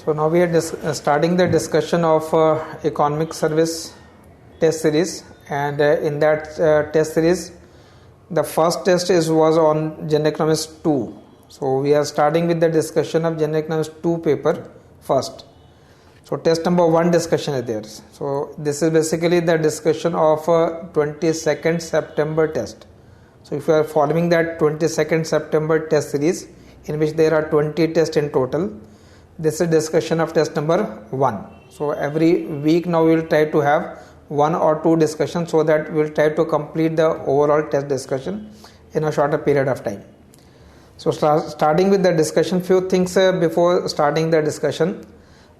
So now we are starting the discussion of economic service test series, and in that test series the first test was on General Economics 2. So we are starting with the discussion of General Economics 2 paper first. So test number 1 discussion is there. So this is basically the discussion of 22nd September test. So if you are following that 22nd September test series, in which there are 20 tests in total, this is discussion of test number 1. So every week now we will try to have 1 or 2 discussions, so that we will try to complete the overall test discussion in a shorter period of time. So starting with the discussion, few things before starting the discussion.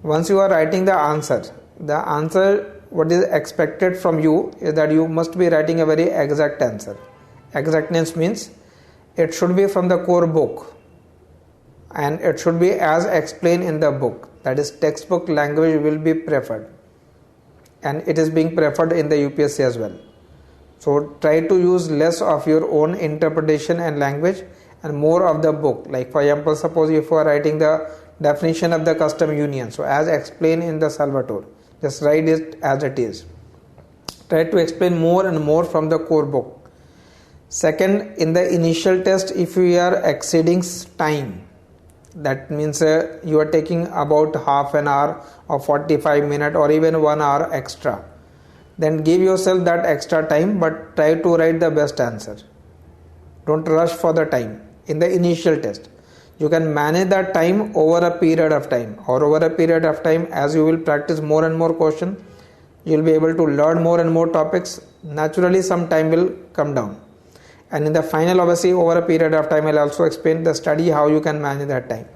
Once you are writing the answer what is expected from you is that you must be writing a very exact answer. Exactness means it should be from the core book, and it should be as explained in the book. That is, textbook language will be preferred, and it is being preferred in the UPSC as well. So try to use less of your own interpretation and language and more of the book. Like for example, suppose if you are writing the definition of the custom union, so as explained in the Salvatore, just write it as it is. Try to explain more and more from the core book. Second, in the initial test, if you are exceeding time, that means you are taking about half an hour or 45 minutes or even 1 hour extra, then give yourself that extra time, but try to write the best answer. Don't rush for the time in the initial test. You can manage that time over a period of time, or over a period of time as you will practice more and more questions, you will be able to learn more and more topics. Naturally some time will come down, and in the final, obviously over a period of time, I will also explain the study how you can manage that time.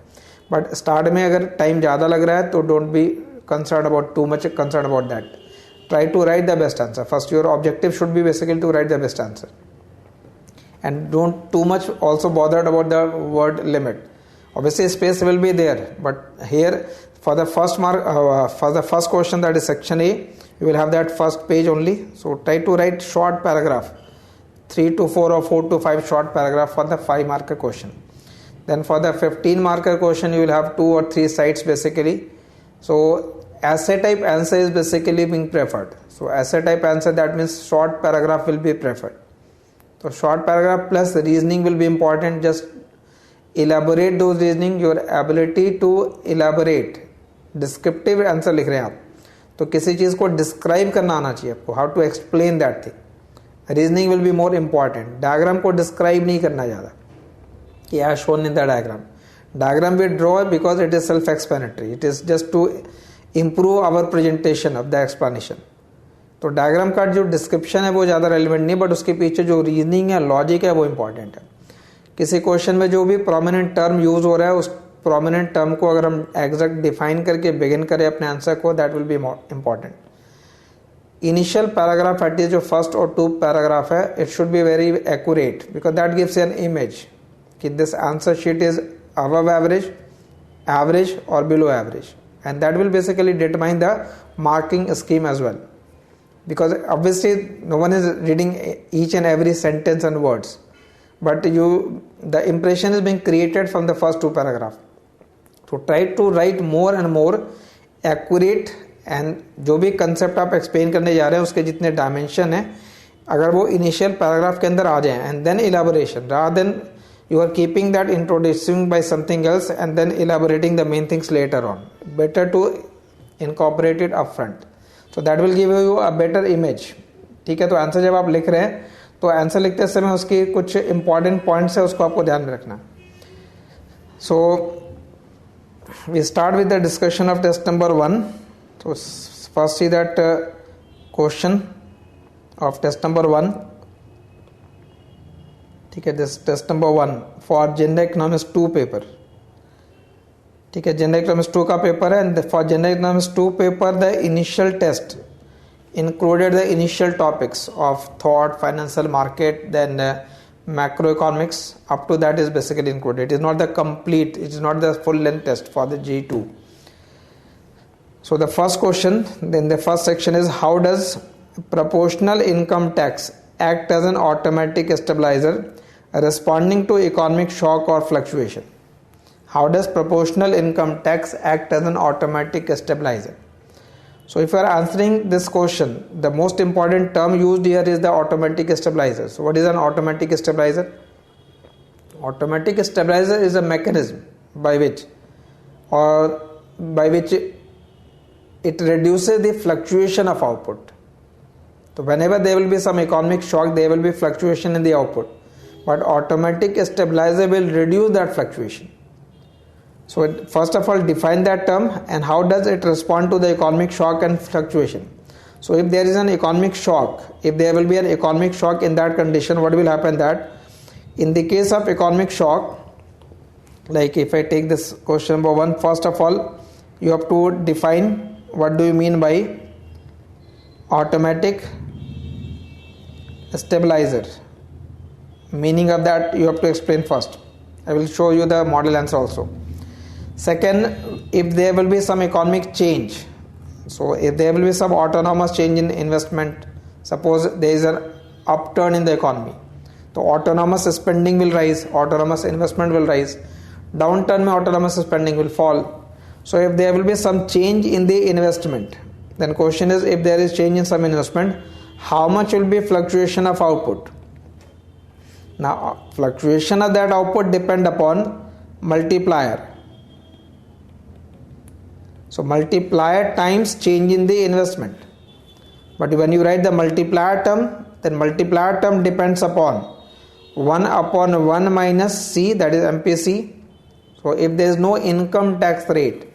But start में अगर time ज़्यादा लग रहा है तो don't be concerned about too much concerned about that. Try to write the best answer. First, your objective should be basically to write the best answer, and don't too much also bothered about the word limit. Obviously space will be there, but here for the first mark for the first question, that is section A, you will have that first page only. So try to write short paragraph, 3 to 4 or 4 to 5 short paragraph for the 5 marker question. Then for the 15 marker question, you will have 2 or 3 sides basically. So essay type answer is basically being preferred. So essay type answer, that means short paragraph will be preferred. So short paragraph plus reasoning will be important. Just elaborate those reasoning. Your ability to elaborate, descriptive answer लिख रहे हैं आप, तो किसी चीज़ को describe करना आना चाहिए आपको, how to explain that thing. Reasoning will be more important. Diagram को describe नहीं करना ज़्यादा कि as shown in the diagram. Diagram we draw because it is self-explanatory. It is just to improve our presentation of the explanation. तो diagram का जो description है वो ज़्यादा रेलिवेंट नहीं, बट उसके पीछे जो रीजनिंग है, लॉजिक है, वो इंपॉर्टेंट है. किसी क्वेश्चन में जो भी प्रोमिनेंट टर्म यूज हो रहा है, उस प्रोमिनेंट टर्म को अगर हम एग्जैक्ट डिफाइन करके बिगिन करें अपने आंसर को, that will be important. Initial paragraph at least जो फर्स्ट और 2 पैराग्राफ है, it should be very accurate, because that gives an image कि this answer sheet is above average, average और below average, and that will basically determine the marking scheme as well. Because obviously no one is reading each and every sentence and words, but the impression is being created from the first 2 paragraphs. So try to write more and more accurate, and जो भी concept आप explain करने जा रहे हैं उसके जितने dimension हैं, अगर वो initial paragraph के अंदर आ जाएं, and then elaboration, rather than you are keeping that introducing by something else and then elaborating the main things later on. Better to incorporate it upfront. So that will give you a better image. ठीक है, तो answer जब आप लिख रहे हैं तो answer लिखते समय उसकी कुछ इंपॉर्टेंट पॉइंट्स है, उसको आपको ध्यान में रखना. So we start with the discussion of test number 1. तो first see that question of test number 1. ठीक है, this test number 1 for general economics 2 paper. ठीक है, जनरल इकोनॉमिक्स 2 का पेपर है, and for general economics 2 paper the initial test included the initial topics of thought, financial market, then macroeconomics. Up to that is basically included. It is not the complete, it is not the full length test for the G2. So the first question, then the first section is, how does proportional income tax act as an automatic stabilizer responding to economic shock or fluctuation? how does proportional income tax act as an automatic stabilizer? So if you are answering this question, the most important term used here is the automatic stabilizer. So what is an automatic stabilizer? Automatic stabilizer is a mechanism by which it reduces the fluctuation of output. So whenever there will be some economic shock, there will be fluctuation in the output, but automatic stabilizer will reduce that fluctuation. So first of all, define that term and how does it respond to the economic shock and fluctuation. So if there is an economic shock, if there will be an economic shock in that condition, what will happen that in the case of economic shock, like if I take this question number 1, first of all, you have to define what do you mean by automatic stabilizer. Meaning of that you have to explain first. I will show you the model answer also. Second, if there will be some economic change, so if there will be some autonomous change in investment, suppose there is an upturn in the economy, so autonomous spending will rise, autonomous investment will rise, downturn mein autonomous spending will fall. So if there will be some change in the investment, then question is, if there is change in some investment, how much will be fluctuation of output? Now fluctuation of that output depend upon multiplier. So multiplier times change in the investment. But when you write the multiplier term, then multiplier term depends upon 1 upon 1 minus C, that is MPC. So if there is no income tax rate,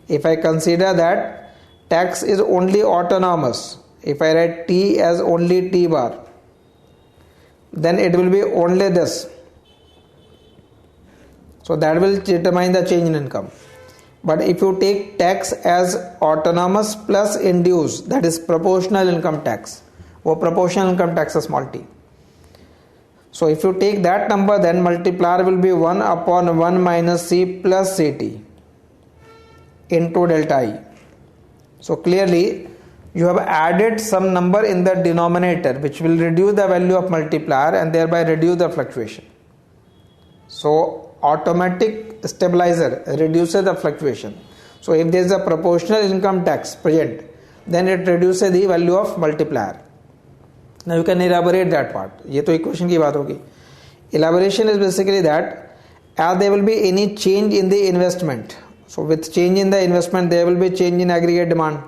if I consider that tax is only autonomous, if I write T as only T bar, then it will be only this. So that will determine the change in income. But if you take tax as autonomous plus induced, that is proportional income tax, or proportional income tax is small t. So if you take that number, then multiplier will be 1 upon 1 minus C plus CT into delta I. So clearly you have added some number in the denominator which will reduce the value of multiplier and thereby reduce the fluctuation. So automatic stabilizer reduces the fluctuation. So if there is a proportional income tax present, then it reduces the value of multiplier. Now you can elaborate that part. ये तो equation की बात होगी. Elaboration is basically that as there will be any change in the investment. So with change in the investment, there will be change in aggregate demand.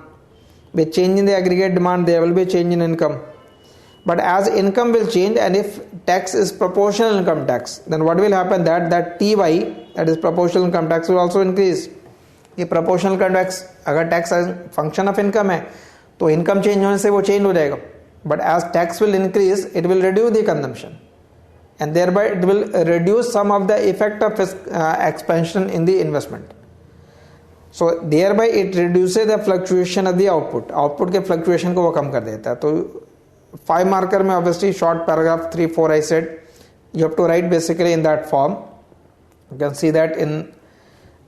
With change in the aggregate demand, there will be change in income. But as income will change, and if tax is proportional income tax, then what will happen that TY, that is proportional income tax, will also increase. ये proportional income tax, अगर tax as function of income है, तो income change होने से वो change हो जाएगा. But as tax will increase, it will reduce the consumption, and thereby it will reduce some of the effect of expansion in the investment. So thereby it reduces the fluctuation of the output. Output के fluctuation को वो कम कर देता है. तो 5 marker में obviously short paragraph 3-4 I said you have to write basically in that form. You can see that in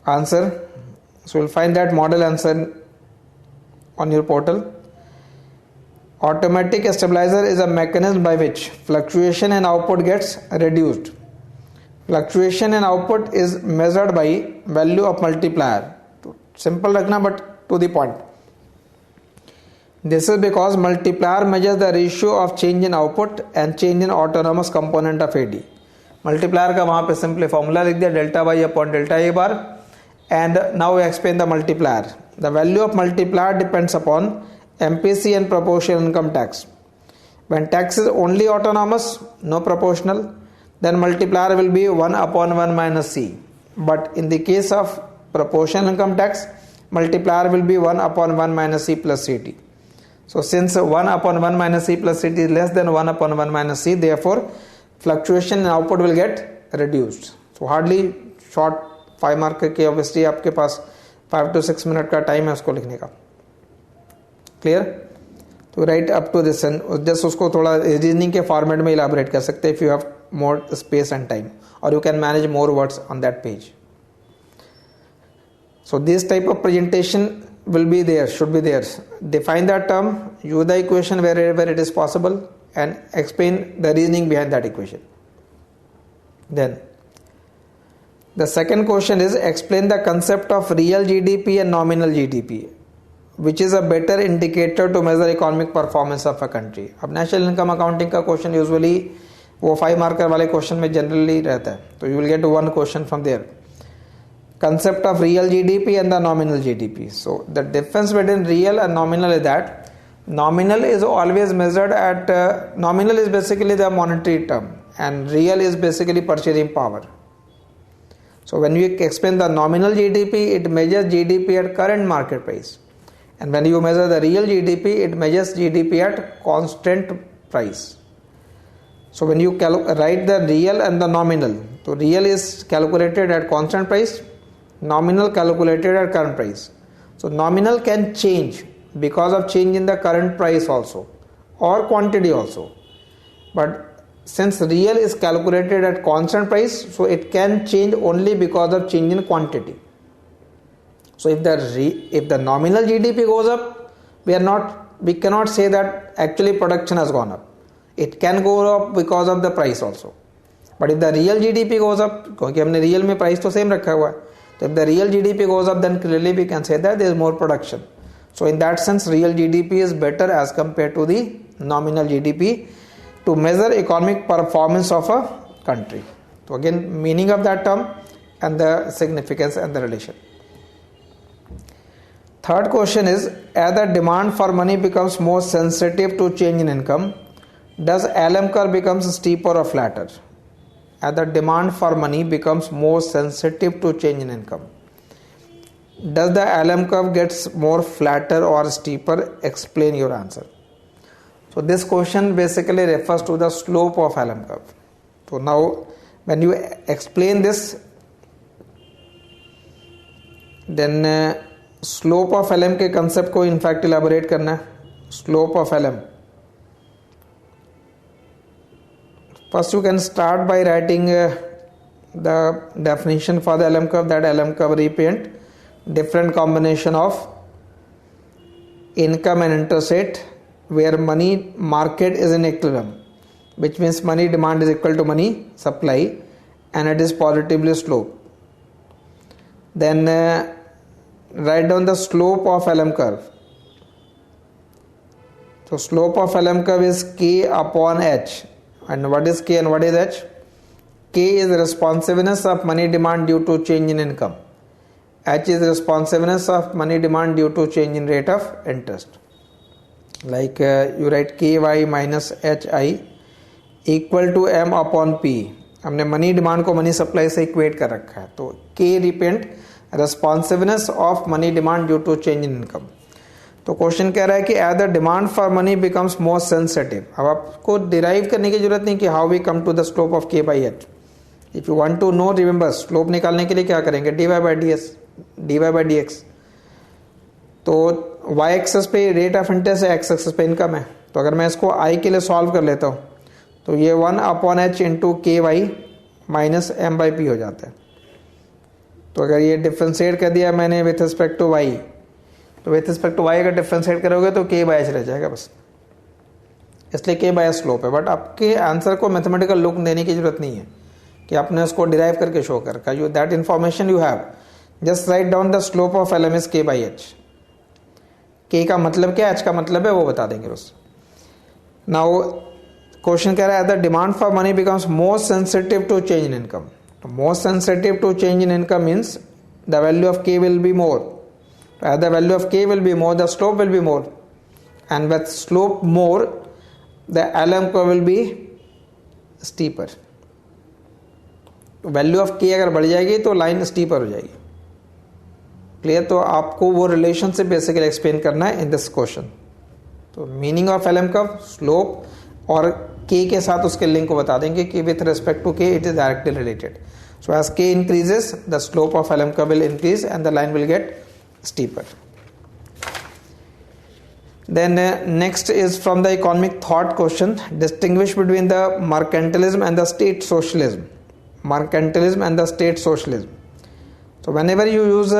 answer. So you'll find that model answer on your portal. Automatic stabilizer is a mechanism by which fluctuation in output gets reduced. Fluctuation in output is measured by value of multiplier. Simple रखना but to the point. This is because multiplier measures the ratio of change in output and change in autonomous component of AD. Multiplier का वहाँ पे simply formula लिख दिया delta y upon delta a bar, and now we explain the multiplier. The value of multiplier depends upon MPC and proportional income tax. When tax is only autonomous, no proportional, then multiplier will be 1 upon 1 minus C. But in the case of proportional income tax, multiplier will be 1 upon 1 minus C plus CT. So since 1 upon 1 minus C plus CT is less than 1 upon 1 minus C, therefore fluctuation in output will get reduced. So hardly short 5 mark के obviously आपके पास 5 to 6 minute का time है उसको लिखने का. Clear? तो write up to this and just उसको थोड़ा reasoning के format में elaborate कर सकते हैं if you have more space and time, or you can manage more words on that page. So this type of presentation will be there, should be there. Define that term, use the equation wherever it is possible, and explain the reasoning behind that equation. Then The second question is explain the concept of real GDP and nominal GDP, which is a better indicator to measure economic performance of a country. अब national income accounting का question usually वो 5 marker वाले question में generally रहता है, तो you will get 1 question from there. Concept of real GDP and the nominal GDP. So the difference between real and nominal is that nominal is always measured at nominal is basically the monetary term and real is basically purchasing power. So when we explain the nominal GDP, it measures GDP at current market price, and when you measure the real GDP, it measures GDP at constant price. So when you write the real and the nominal, so real is calculated at constant price, nominal calculated at current price. So nominal can change because of change in the current price also or quantity also, but since real is calculated at constant price, so it can change only because of change in quantity. So if the nominal GDP goes up, we cannot say that actually production has gone up. It can go up because of the price also. But if the real GDP goes up, क्योंकि हमने real में price तो same रखा हुआ है, so if the real GDP goes up, then clearly we can say that there is more production. So in that sense, real GDP is better as compared to the nominal GDP to measure economic performance of a country. So again, meaning of that term and the significance and the relation. Third question is, as the demand for money becomes more sensitive to change in income, does LM curve becomes steeper or flatter? As the demand for money becomes more sensitive to change in income, does the LM curve gets more flatter or steeper? Explain your answer. So this question basically refers to the slope of LM curve. So now when you explain this, then slope of LM के concept को in fact elaborate करना है. Slope of LM. First you can start by writing the definition for the LM curve, that LM curve represent different combination of income and interest rate where money market is in equilibrium, which means money demand is equal to money supply and it is positively slope. Then write down the slope of LM curve. So slope of LM curve is K upon H. And what is K and what is H? K is the responsiveness of money demand due to change in income. H is the responsiveness of money demand due to change in rate of interest. Like you write KY minus HI equal to M upon P. हमने money demand को money supply से equate कर रखा है, तो K represent responsiveness of money demand due to change in income. तो question कह रहा है कि as the demand for money becomes more sensitive. अब आपको डिराइव करने की जरूरत नहीं कि how we come to the slope of K by H. If you want to know, remember slope निकालने के लिए क्या करेंगे, dy बाई dx. तो y एक्सेस पे रेट ऑफ इंटरेस्ट है, x एक्सेस पे इनकम है. तो अगर मैं इसको i के लिए सॉल्व कर लेता हूँ तो ये 1 upon h into K Y minus M by P हो जाता है. तो अगर ये डिफ्रेंशिएट कर दिया मैंने विथ रिस्पेक्ट टू y, तो विथ रिस्पेक्ट टू y अगर डिफ्रेंशिएट करोगे तो k बाई h रह जाएगा बस, इसलिए k बाई h स्लोप है. बट आपके आंसर को मैथमेटिकल लुक देने की जरूरत नहीं है कि आपने उसको डिराइव करके शो कर रखा. You that information you have, just write down the slope of L M is k by h. k का मतलब क्या, h का मतलब है वो बता देंगे बस. नाउ क्वेश्चन कह रहा है the demand for money becomes more sensitive to change in income. तो more sensitive to change in income means the value of k will be more. As the value of k will be more, the slope will be more, and with slope more, the LM curve will be steeper. Value of k अगर बढ़ जाएगी तो line steeper हो जाएगी. Clear? तो आपको वो relationship basically explain करना है इन दिस क्वेश्चन. तो meaning of LM curve, slope और k के साथ उसके लिंक को बता देंगे कि with respect to k it is directly related. So as k increases the slope of LM curve will increase and the line will get steeper. Then next is from the economic thought question, distinguish between the mercantilism and the state socialism. Mercantilism and the state socialism. So whenever you use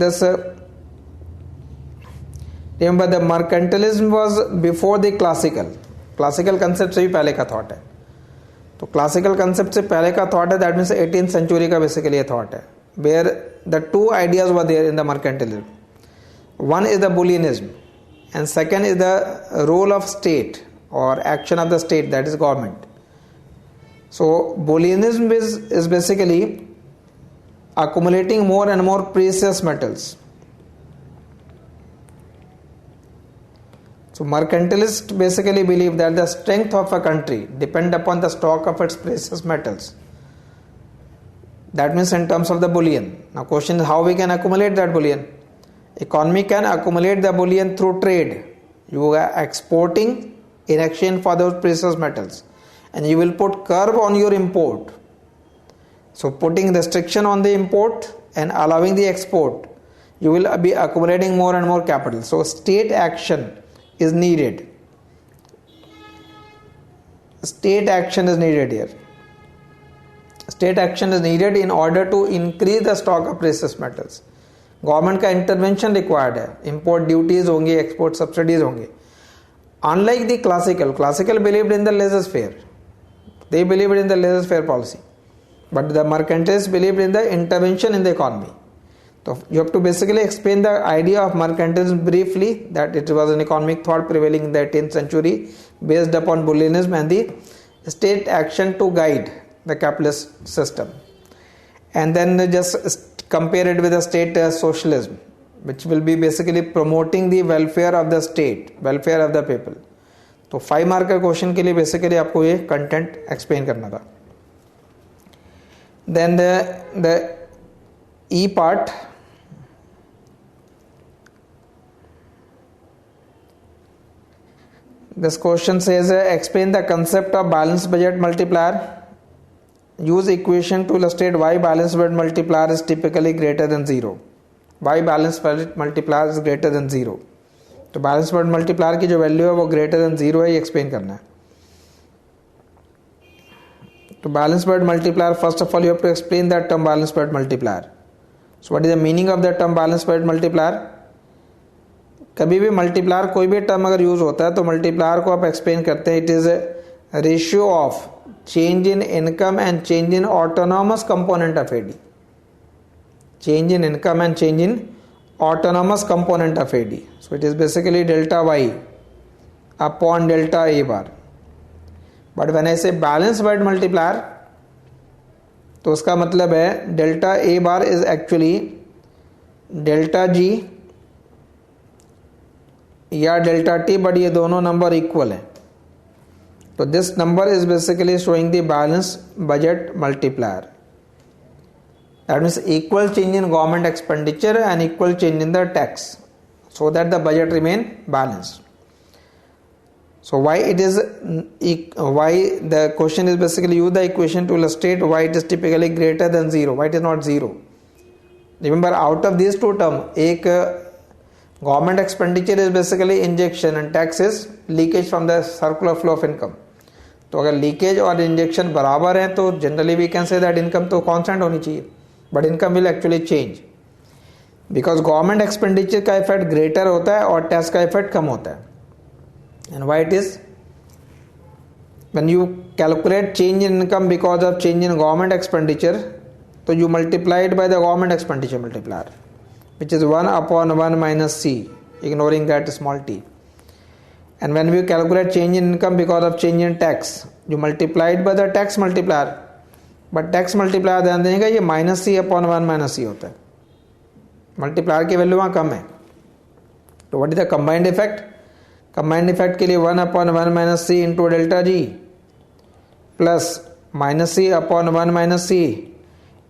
this remember the mercantilism was before the classical concept से भी पहले का thought है. तो तो classical concept से पहले का थॉट है, दैट मीन्स 18th सेंचुरी का बेसिकली ये थॉट है, where the two ideas were there in the mercantilism. One is the Booleanism and second is the role of state or action of the state, that is government. So Booleanism is basically accumulating more and more precious metals. So mercantilists basically believe that the strength of a country depend upon the stock of its precious metals. That means in terms of the bullion. Now question is how we can accumulate that bullion. Economy can accumulate the bullion through trade. You are exporting in exchange for those precious metals, and you will put curb on your import. So putting restriction on the import and allowing the export, you will be accumulating more and more capital. So state action is needed. State action is needed here. State action is needed in order to increase the stock of precious metals. Government का intervention required है, import duties होंगी, export subsidies होंगे. Unlike the classical believed in the laissez faire, they believed in the laissez faire policy, but the mercantilist believed in the intervention in the economy. तो you have to basically explain the idea of mercantilism briefly, that it was an economic thought prevailing in the 18th century based upon bullionism and the state action to guide the capitalist system. And then just compare it with the state socialism, which will be basically promoting the welfare of the state, welfare of the people. तो 5 mark का question के लिए basically आपको ये content explain करना था. Then the E part, this question says explain the concept of balanced budget multiplier. Use equation to illustrate why balanced budget multiplier is typically greater than 0. Why balanced budget multiplier is greater than 0. तो balanced budget multiplier की जो value है वो greater than 0 है, ये explain करना है. तो balanced budget multiplier, first of all you have to explain that term balanced budget multiplier. So what is the meaning of that term balanced budget multiplier? कभी भी मल्टीप्लायर कोई भी टर्म अगर यूज होता है तो मल्टीप्लायर को आप एक्सप्लेन करते हैं, it is a ratio of change in income and change in autonomous component of AD. Change in income and change in autonomous component of AD. So it is basically delta Y upon delta A bar. But when I say balanced budget multiplier, तो उसका मतलब है delta A bar is actually delta G या delta T, but ये दोनों number equal है. So this number is basically showing the balanced budget multiplier. That means equal change in government expenditure and equal change in the tax, so that the budget remain balanced. So why the question is basically use the equation to illustrate why it is typically greater than 0. Why it is not 0? Remember, out of these two terms, एक government expenditure is basically injection and tax is leakage from the circular flow of income. तो अगर leakage और injection बराबर है तो generally we can say that income तो constant होनी चाहिए, but income will actually change because government expenditure का इफेक्ट ग्रेटर होता है और टैक्स का इफेक्ट कम होता है. And why it is when you calculate change in income because of change in government expenditure, तो you multiplied by the government expenditure multiplier, which is 1 upon 1 minus C, ignoring that small t. And when we calculate change in income because of change in tax, you multiply it by the tax multiplier, but tax multiplier ध्यान देंगे ये minus C upon 1 minus C होता है, multiplier की value वहाँ कम है. तो what is the combined effect? Combined effect के लिए 1 upon 1 minus C into delta G plus minus C upon 1 minus C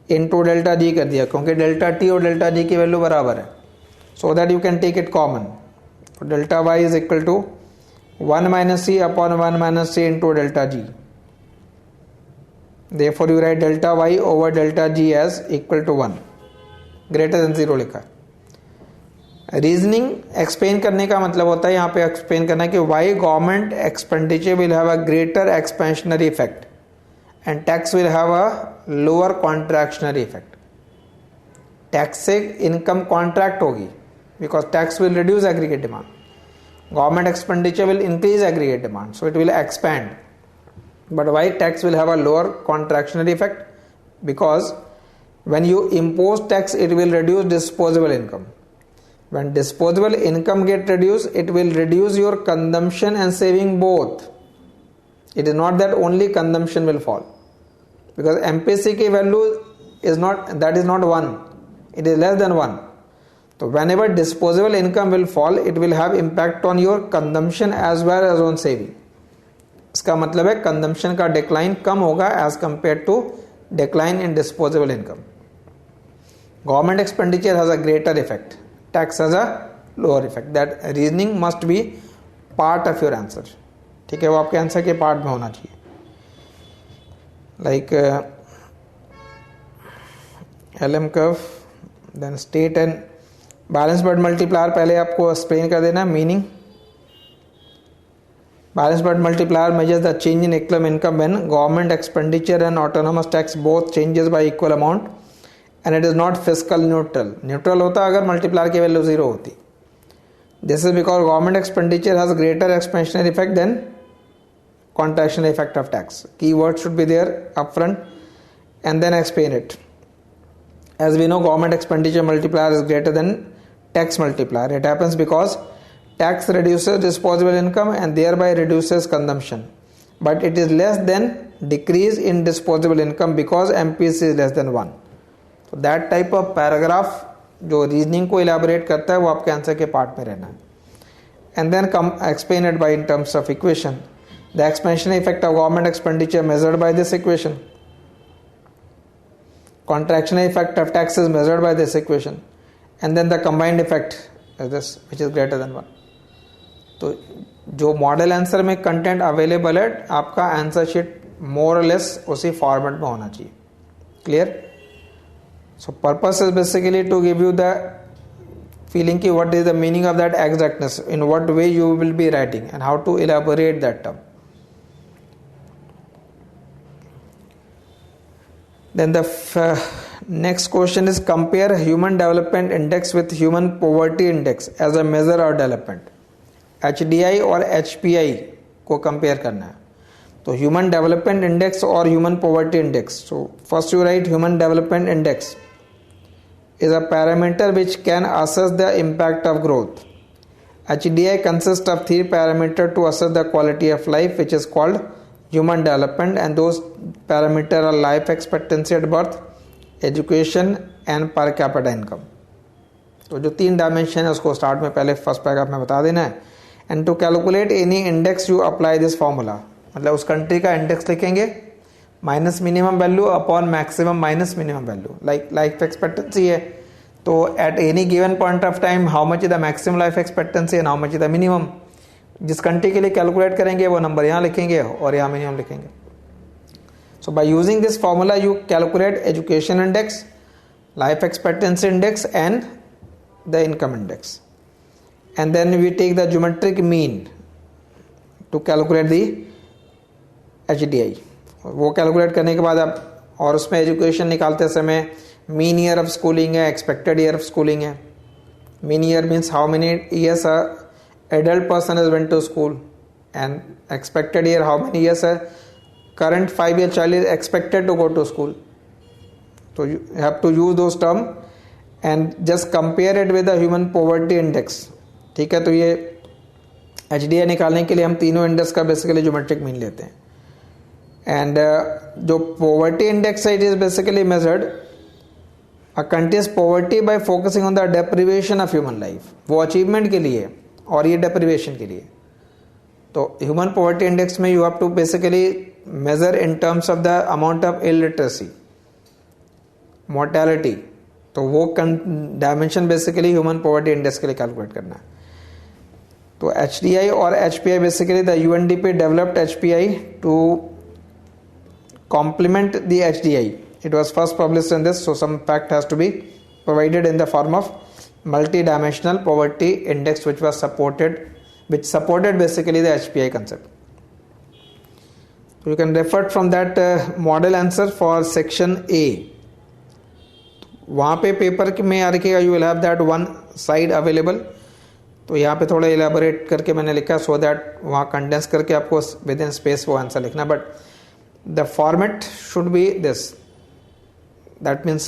into delta G कर दिया, क्योंकि delta T और delta G की वैल्यू बराबर है, so that you can take it common. So delta Y is equal to 1 minus C upon 1 minus C into delta G. Therefore you write delta Y over delta G as equal to 1, greater than 0 लिखा. Reasoning explain करने का मतलब होता है यहाँ पे explain करना कि why government expenditure will have a greater expansionary effect and tax will have a lower contractionary effect. Tax से इनकम कॉन्ट्रैक्ट होगी because tax will reduce aggregate demand. Government expenditure will increase aggregate demand, so it will expand. But why tax will have a lower contractionary effect? Because when you impose tax, it will reduce disposable income. When disposable income get reduced, it will reduce your consumption and saving both. It is not that only consumption will fall, because MPC की value is not 1, it is less than 1. So whenever disposable income will fall, it will have impact on your consumption as well as on saving. इसका मतलब है consumption का decline कम होगा as compared to decline in disposable income. Government expenditure has a greater effect, tax has a lower effect. That reasoning must be part of your answer. ठीक है, वो आपके answer के पार्ट में होना चाहिए. Like LM curve, then state and balance but multiplier पहले आपको एक्सप्लेन कर देना meaning. Balance but multiplier measures the change in equal income when government expenditure and autonomous tax both changes by equal amount and it is not fiscal neutral होता अगर multiplier की value 0 होती. This is because government expenditure has greater expansionary effect than contractionary effect of tax. Key word should be there upfront and then explain it. As we know, government expenditure multiplier is greater than tax multiplier. It happens because tax reduces disposable income and thereby reduces consumption. But it is less than decrease in disposable income because MPC is less than 1. So that type of paragraph जो reasoning को elaborate करता है वो आपके answer के part में रहना है. And then come explain it by in terms of equation. The expansion effect of government expenditure measured by this equation. Contractionary effect of tax is measured by this equation, and then the combined effect is this, which is greater than 1. तो जो model answer में content available है आपका answer sheet मोर और less उसी format में होना चाहिए. Clear? So purpose is basically to give you the feeling की what is the meaning of that exactness, in what way you will be writing and how to elaborate that term. Then the next question is compare Human Development Index with Human Poverty Index as a measure of development. HDI और HPI को compare करना है. तो Human Development Index और Human Poverty Index. So first you write Human Development Index is a parameter which can assess the impact of growth. HDI consists of 3 parameters to assess the quality of life, which is called human development, and those parameters are life expectancy at birth, education and per capita income. तो जो 3 dimension है उसको start में पहले first paragraph में बता देना है. And to calculate any index you apply this formula, मतलब उस कंट्री का इंडेक्स लिखेंगे minus minimum value upon maximum minus minimum value. Like life expectancy है तो at any given point of time how much is the maximum life expectancy and how much is the minimum. जिस country के लिए calculate करेंगे वो number यहाँ लिखेंगे और यहाँ मिनिमम लिखेंगे. So by using this formula you calculate education index, life expectancy index and the income index, and then we take the geometric mean to calculate the HDI. वो कैलकुलेट करने के बाद आप और उसमें एजुकेशन निकालते समय मीन ईयर ऑफ स्कूलिंग है, एक्सपेक्टेड ईयर ऑफ स्कूलिंग है. Mean year means how many years adult person has went to school, and expected year how many years a current 5-year child is expected to go to school. So you have to use those term and just compare it with the human poverty index. ठीक है, तो ये HDI निकालने के लिए हम तीनों index का बेसिकली ज्योमेट्रिक मीन लेते हैं. एंड जो poverty index है, it is basically measured a country's poverty by focusing on the deprivation of human life. वो अचीवमेंट के लिए और ये डेप्रिवेशन के लिए. तो ह्यूमन पॉवर्टी इंडेक्स में you have to basically measure in terms of the amount of illiteracy, mortality. तो वो dimension basically human poverty index के लिए कैलकुलेट करना है. तो HDI और HPI basically the UNDP developed HPI to complement the HDI. It was first published in this, so some fact has to be provided in the form of multi-dimensional poverty index, which supported basically the HPI concept. So you can refer from that model answer for section A. वहाँ पे paper में आ रखिएगा you will have that one side available. तो यहाँ पे थोड़ा elaborate करके मैंने लिखा so that वहाँ condense करके आपको within space वो आंसर लिखना. But the format should be this. That means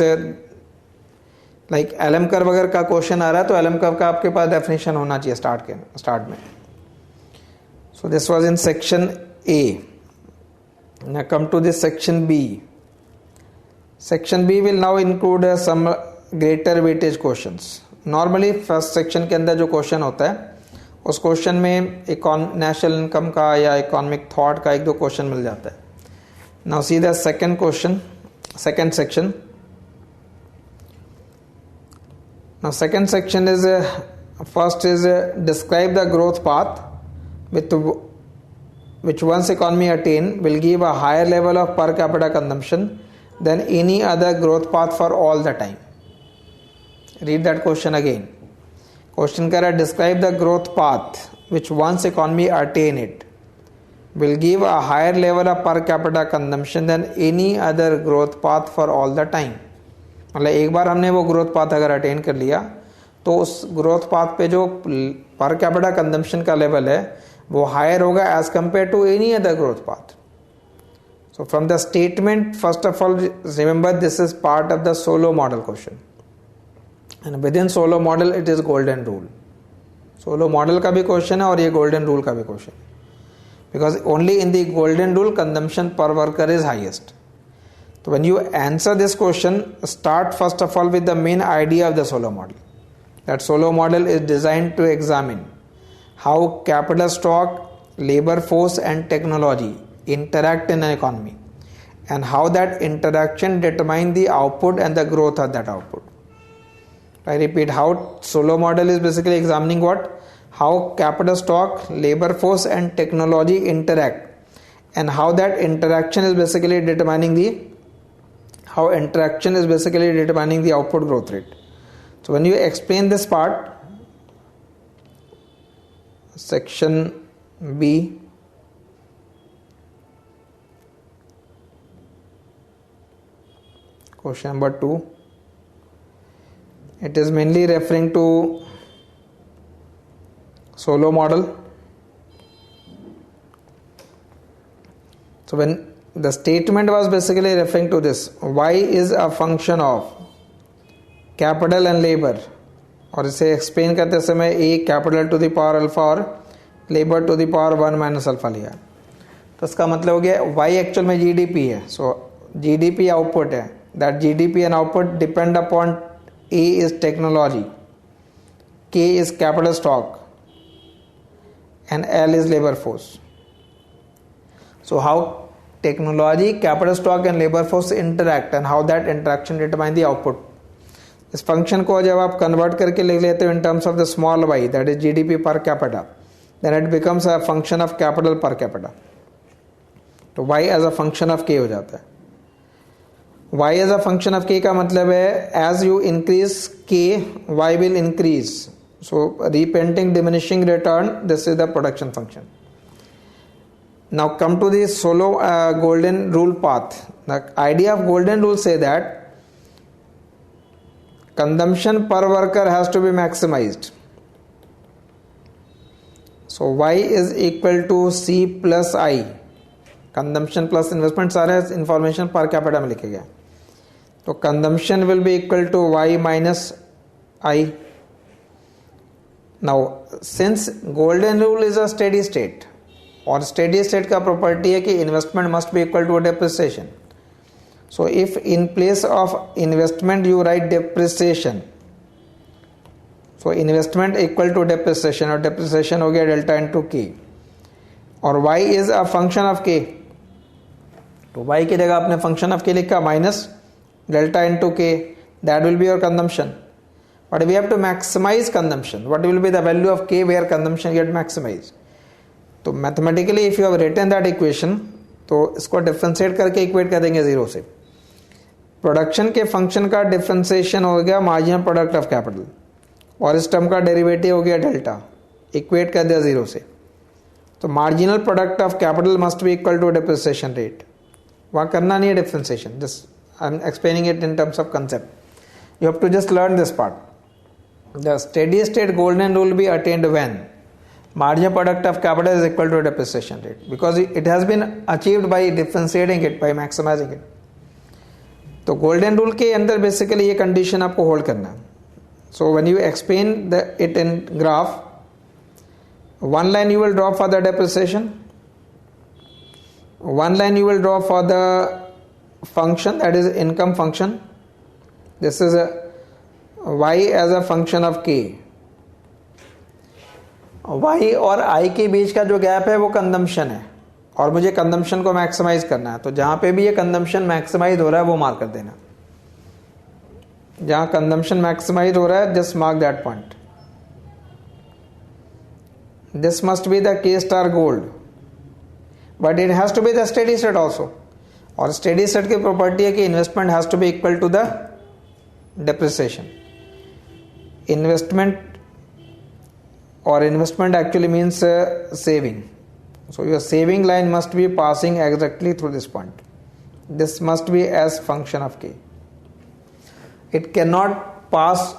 like LM curve अगर का क्वेश्चन आ रहा है तो LM curve का आपके पास डेफिनेशन होना चाहिए स्टार्ट में. So this was in section A. Now come to this section B. Section B will now include some greater weightage questions. Normally first section के अंदर जो क्वेश्चन होता है उस क्वेश्चन में नेशनल इनकम का या इकोनॉमिक थॉट का एक दो क्वेश्चन मिल जाता है. Now see the second question, second section. Now second section is first is describe the growth path with which once economy attain will give a higher level of per capita consumption than any other growth path for all the time. Read that question again. Question कह रहा है describe the growth path which once economy attain it will give a higher level of per capita consumption than any other growth path for all the time. मतलब एक बार हमने वो growth path अगर attain कर लिया तो उस ग्रोथ पाथ पे जो पर कैपिटा कंजम्पशन का लेवल है वो हायर होगा as compare to any other growth path. So from the statement first of all remember this is part of the Solow model question and with in Solow model it is golden rule. Solow model का भी question है और ये golden rule का भी question है because only in the golden rule consumption per worker is highest. So when you answer this question, start first of all with the main idea of the solo model. That solo model is designed to examine how capital stock, labor force and technology interact in an economy and how that interaction determine the output and the growth of that output. I repeat, how solo model is basically examining what? How capital stock, labor force and technology interact and how that interaction is basically determining the output growth rate. So when you explain this part, section B, question number 2, it is mainly referring to solo model. So when the statement was basically referring to this, y is a function of capital and labor, और इसे explain करते समय a capital to the power alpha और labour to the power 1 minus alpha लिया. तो इसका मतलब हो गया y एक्चुअल में जीडीपी है. सो जीडीपी आउटपुट है. That GDP and output depend upon a is technology, k is capital stock and l is labour force. So how technology, capital stock and labor force interact and how that interaction determine the output. इस function को जब आप convert करके लिख लेते हो in terms of the small y, that is GDP per capita, then it becomes a function of capital per capita. तो y as a function of k हो जाता है. y as a function of k का मतलब है as you increase k, y will increase. So repainting diminishing return, this is the production function. Now come to the solo golden rule path. The idea of golden rule say that consumption per worker has to be maximized. So y is equal to c plus I. Consumption plus investment सारे information per capita में लिखे गए. तो consumption will be equal to y minus I. Now since golden rule is a steady state, और steady state का property है कि investment must be equal to depreciation. So if in place of investment you write depreciation, so investment equal to depreciation और depreciation हो गया delta into K और y is a function of k. तो y की जगह आपने function of k लिखा minus delta into k, that will be your consumption. But we have to maximise consumption. What will be the value of k where consumption get maximise. तो mathematically if you have written that equation तो इसको differentiate करके equate कर देंगे zero से. Production के function का differentiation हो गया मार्जिनल प्रोडक्ट ऑफ कैपिटल और इस टर्म का डेरिवेटिव हो गया डेल्टा, इक्वेट कर दिया जीरो से. तो marginal product of capital must be equal to depreciation rate. वहाँ करना नहीं है differentiation, just I am explaining it in terms of concept. You have to just learn this part. The steady state golden rule be attained when marginal product of capital is equal to depreciation rate because it has been achieved by differentiating it, by maximizing it. तो golden rule के अंदर basically ये condition आपको hold करना है. So when you explain it in graph, one line you will draw for the depreciation, one line you will draw for the function, that is income function. This is a y as a function of k. y और i के बीच का जो gap है वो consumption है और मुझे consumption को मैक्सिमाइज करना है. तो जहां पे भी ये कंजम्पशन मैक्सिमाइज हो रहा है वो मार्क कर देना. जहां कंजम्पशन मैक्सिमाइज हो रहा है just mark that point. This must be the K star gold, but it has to be the steady state also. और steady state की property है कि investment has to be equal to the depreciation. Investment actually means saving. So your saving line must be passing exactly through this point. This must be as function of K. It cannot pass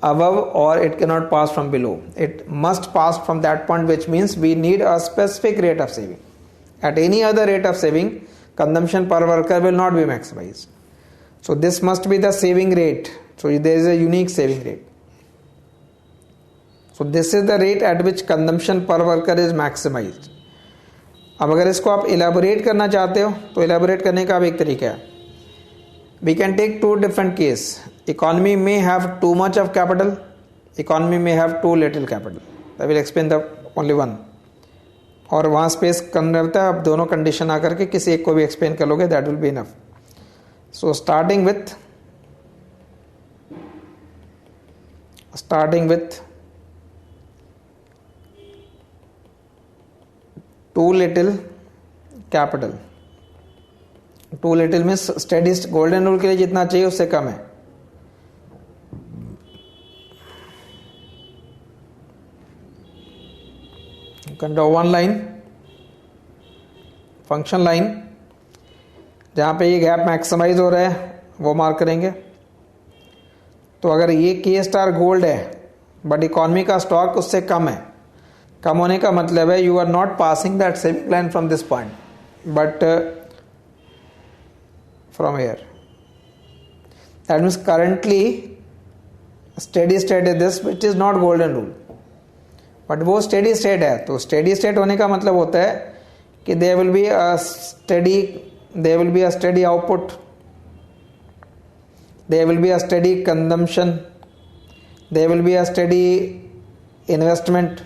above or it cannot pass from below. It must pass from that point, which means we need a specific rate of saving. At any other rate of saving, consumption per worker will not be maximized. So this must be the saving rate. So there is a unique saving rate. So this is the rate at which consumption per worker is maximized. अब अगर इसको आप elaborate करना चाहते हो तो elaborate करने का अब एक तरीका है. We can take two different cases. Economy may have too much of capital, economy may have too little capital. I will explain the only one. और वहाँ स्पेस कम रहता है. अब दोनों कंडीशन आकर के किसी एक को भी एक्सप्लेन कर लोगे, that will be enough. So starting with too little capital. Too little means steady golden rule के लिए जितना चाहिए उससे कम है. You can draw one line, function line, जहां पे ये गैप मैक्सिमाइज हो रहा है वो मार्क करेंगे. तो अगर ये के स्टार गोल्ड है बट इकोनॉमी का स्टॉक उससे कम है, कम होने का मतलब है you are not passing that saving line from this point but from here. That means currently steady state is this, which is not golden rule, but वो steady state है. तो steady state होने का मतलब होता है कि there will be a steady output, there will be a steady consumption, there will be a steady investment.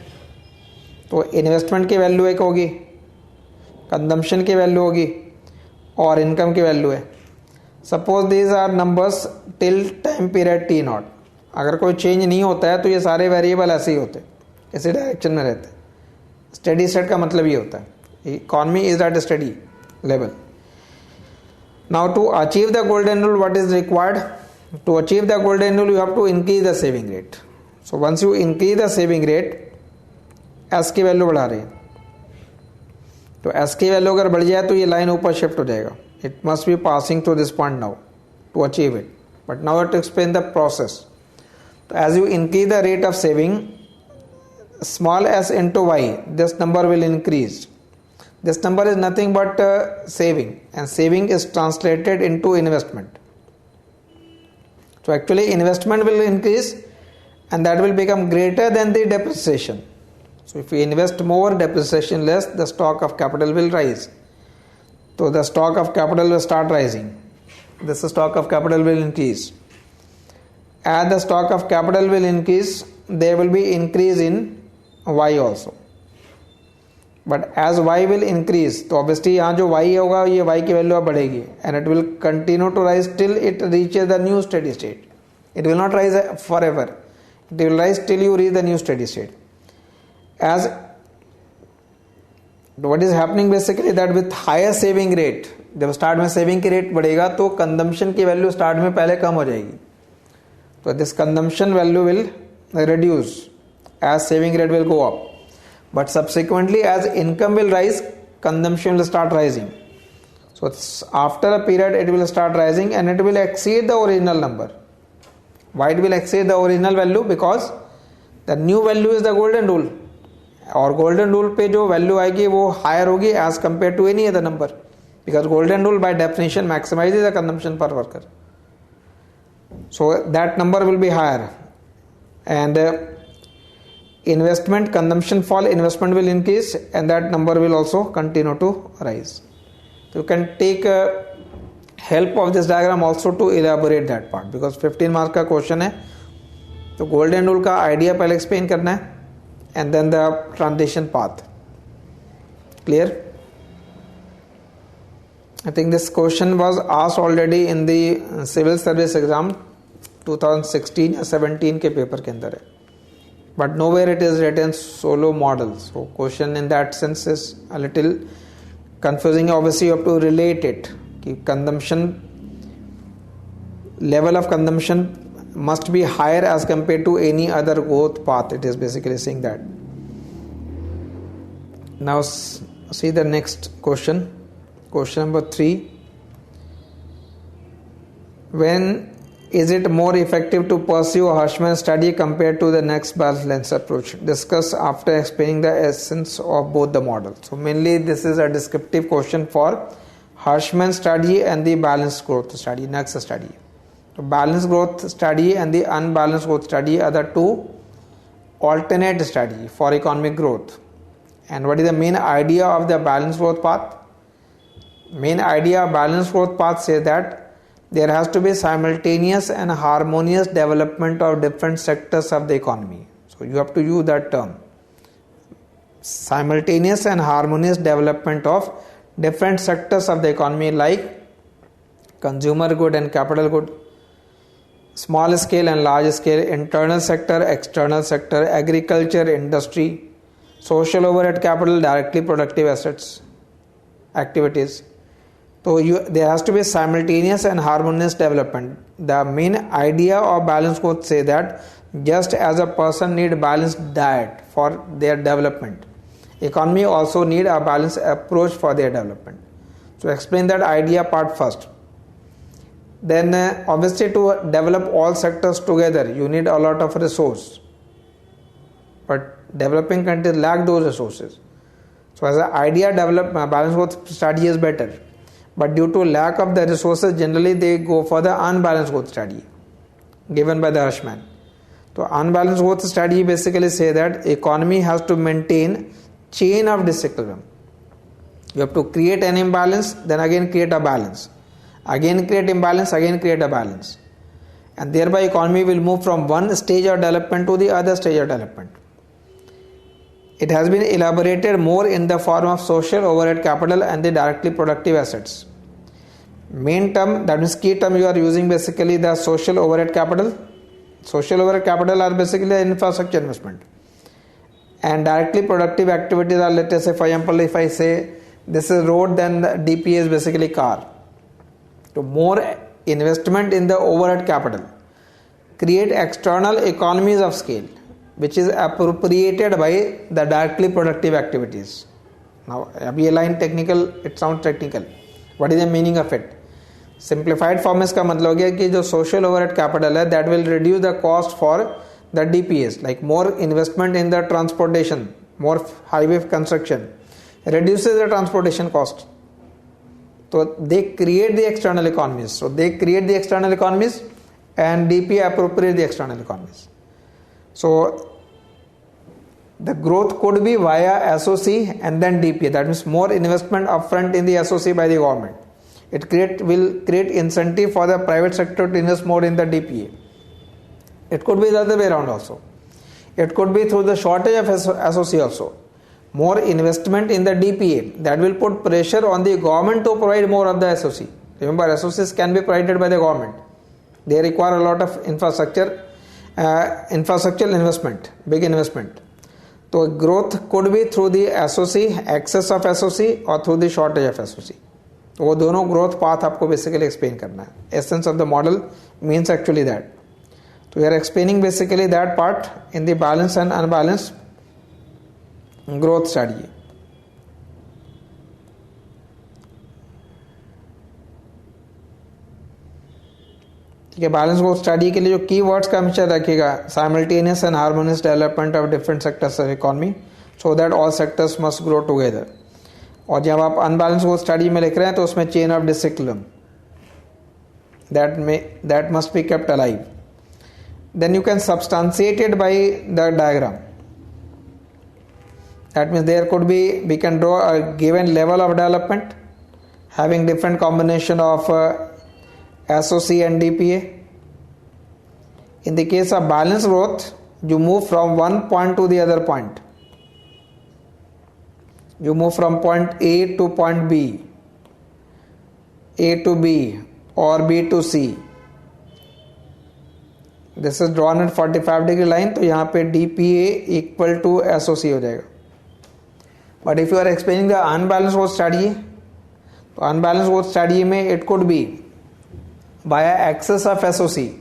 तो इन्वेस्टमेंट की वैल्यू एक होगी, कंजम्पशन की वैल्यू होगी और इनकम की वैल्यू है. Suppose these are numbers till time period T naught. अगर कोई चेंज नहीं होता है तो ये सारे वेरिएबल ऐसे ही होते हैं, इसी डायरेक्शन में रहते हैं. स्टेडी स्टेट का मतलब ये होता है economy is at steady level. Now to achieve the golden rule what is required? To achieve the golden rule you have to increase the saving rate. So once you increase the saving rate, S की value बढ़ा रही है, तो S की value अगर बढ़ जाए तो ये लाइन ऊपर शिफ्ट हो जाएगा. It must be passing through this point now to achieve it. But now to explain the process. तो as you increase the rate of saving, small s into y, this number will increase. This number is nothing but saving, and saving is translated into investment. So actually investment will increase and that will become greater than the depreciation. So if we invest more, depreciation less, the stock of capital will rise. So the stock of capital will start rising. This stock of capital will increase. As the stock of capital will increase, there will be increase in y also. But as y will increase, तो obviously यहाँ जो y होगा ये y की value बढ़ेगी and it will continue to rise till it reaches the new steady state. It will not rise forever. It will rise till you reach the new steady state. As what is happening basically that with higher saving rate, जब start में saving की rate बढ़ेगा तो consumption की value start में पहले कम हो जाएगी. तो this consumption value will reduce as saving rate will go up, but subsequently as income will rise, consumption will start rising. So after a period it will start rising and it will exceed the original number. Why it will exceed the original value? Because the new value is the golden rule और golden rule पे जो value आएगी वो higher होगी as compare to any other number, because golden rule by definition maximises the consumption per worker, so that number will be higher. And investment consumption fall, investment will increase, and that number will also continue to rise. So you can take help of this diagram also to elaborate that part, because 15 mark का question है, तो golden rule का idea पहले explain करना है, and then the transition path. Clear? I think this question was asked already in the civil service exam 2016 या 17 के paper के अंदर है, but nowhere it is written solo model. So question in that sense is a little confusing. Obviously you have to relate it कि consumption, level of consumption must be higher as compared to any other growth path. It is basically saying that. Now see the next question. Question number 3. When is it more effective to pursue a Hirschman study compared to the next balanced approach? Discuss after explaining the essence of both the models. So mainly this is a descriptive question for Hirschman study and the balanced growth study, next study. So balanced growth study and the unbalanced growth study are the two alternate study for economic growth. And what is the main idea of the balanced growth path? Main idea of balanced growth path says that there has to be simultaneous and harmonious development of different sectors of the economy. So you have to use that term. Simultaneous and harmonious development of different sectors of the economy, like consumer good and capital good, small scale and large scale, internal sector, external sector, agriculture, industry, social overhead capital, directly productive assets, activities. So there has to be simultaneous and harmonious development. The main idea of balanced growth say that just as a person need balanced diet for their development, economy also need a balanced approach for their development. So explain that idea part first. Then obviously to develop all sectors together you need a lot of resource, but developing countries lack those resources. So as an idea, balanced growth study is better. But due to lack of the resources, generally they go for the unbalanced growth study given by the Hirschman. So unbalanced growth study basically say that economy has to maintain chain of disequilibrium. You have to create an imbalance, then again create a balance, again create imbalance, again create a balance, and thereby economy will move from one stage of development to the other stage of development. It has been elaborated more in the form of social overhead capital and the directly productive assets. Main term, that means key term you are using basically the social overhead capital. Social overhead capital are basically the infrastructure investment. And directly productive activities are, let us say for example, if I say this is road, then the DPA is basically car. So more investment in the overhead capital create external economies of scale, which is appropriated by the directly productive activities. Now, abhi line technical, it sounds technical. What is the meaning of it? Simplified form इसका मतलब हो गया कि जो social overhead capital है, that will reduce the cost for the DPS, like more investment in the transportation, more highway construction, reduces the transportation cost. So they create the external economies. So they create the external economies and DPA appropriate the external economies. So the growth could be via SOC and then DPA. That means more investment upfront in the SOC by the government. It will create incentive for the private sector to invest more in the DPA. It could be the other way around also. It could be through the shortage of SOC also. More investment in the DPA, that will put pressure on the government to provide more of the SOC. Remember, SOCs can be provided by the government. They require a lot of infrastructure investment, big investment. So growth could be through the SOC, excess of SOC, or through the shortage of SOC. तो वो दोनों growth path आपको basically explain करना है. Essence of the model means actually that. So we are explaining basically that part in the balanced and unbalanced growth study. ठीक है, balance growth study के लिए जो की वर्ड्स का हमेशा रखिएगा, simultaneous and harmonious development of different sectors of economy. so that all sectors must grow together. और जब आप अनबैलेंस ग्रोथ स्ट्रेटजी में लिख रहे हैं तो उसमें chain of discipline that must be kept alive. Then you can substantiate it by the diagram. That means there could be, we can draw a given level of development having different combination of SOC and DPA. In the case of balanced growth, you move from one point to the other point. You move from point A to point B, A to B, or B to C. This is drawn at 45 degree line, तो यहाँ पे DPA equal to SOC हो जाएगा. But if you are explaining the unbalanced growth strategy, तो unbalanced growth strategy में it could be via excess of SOC.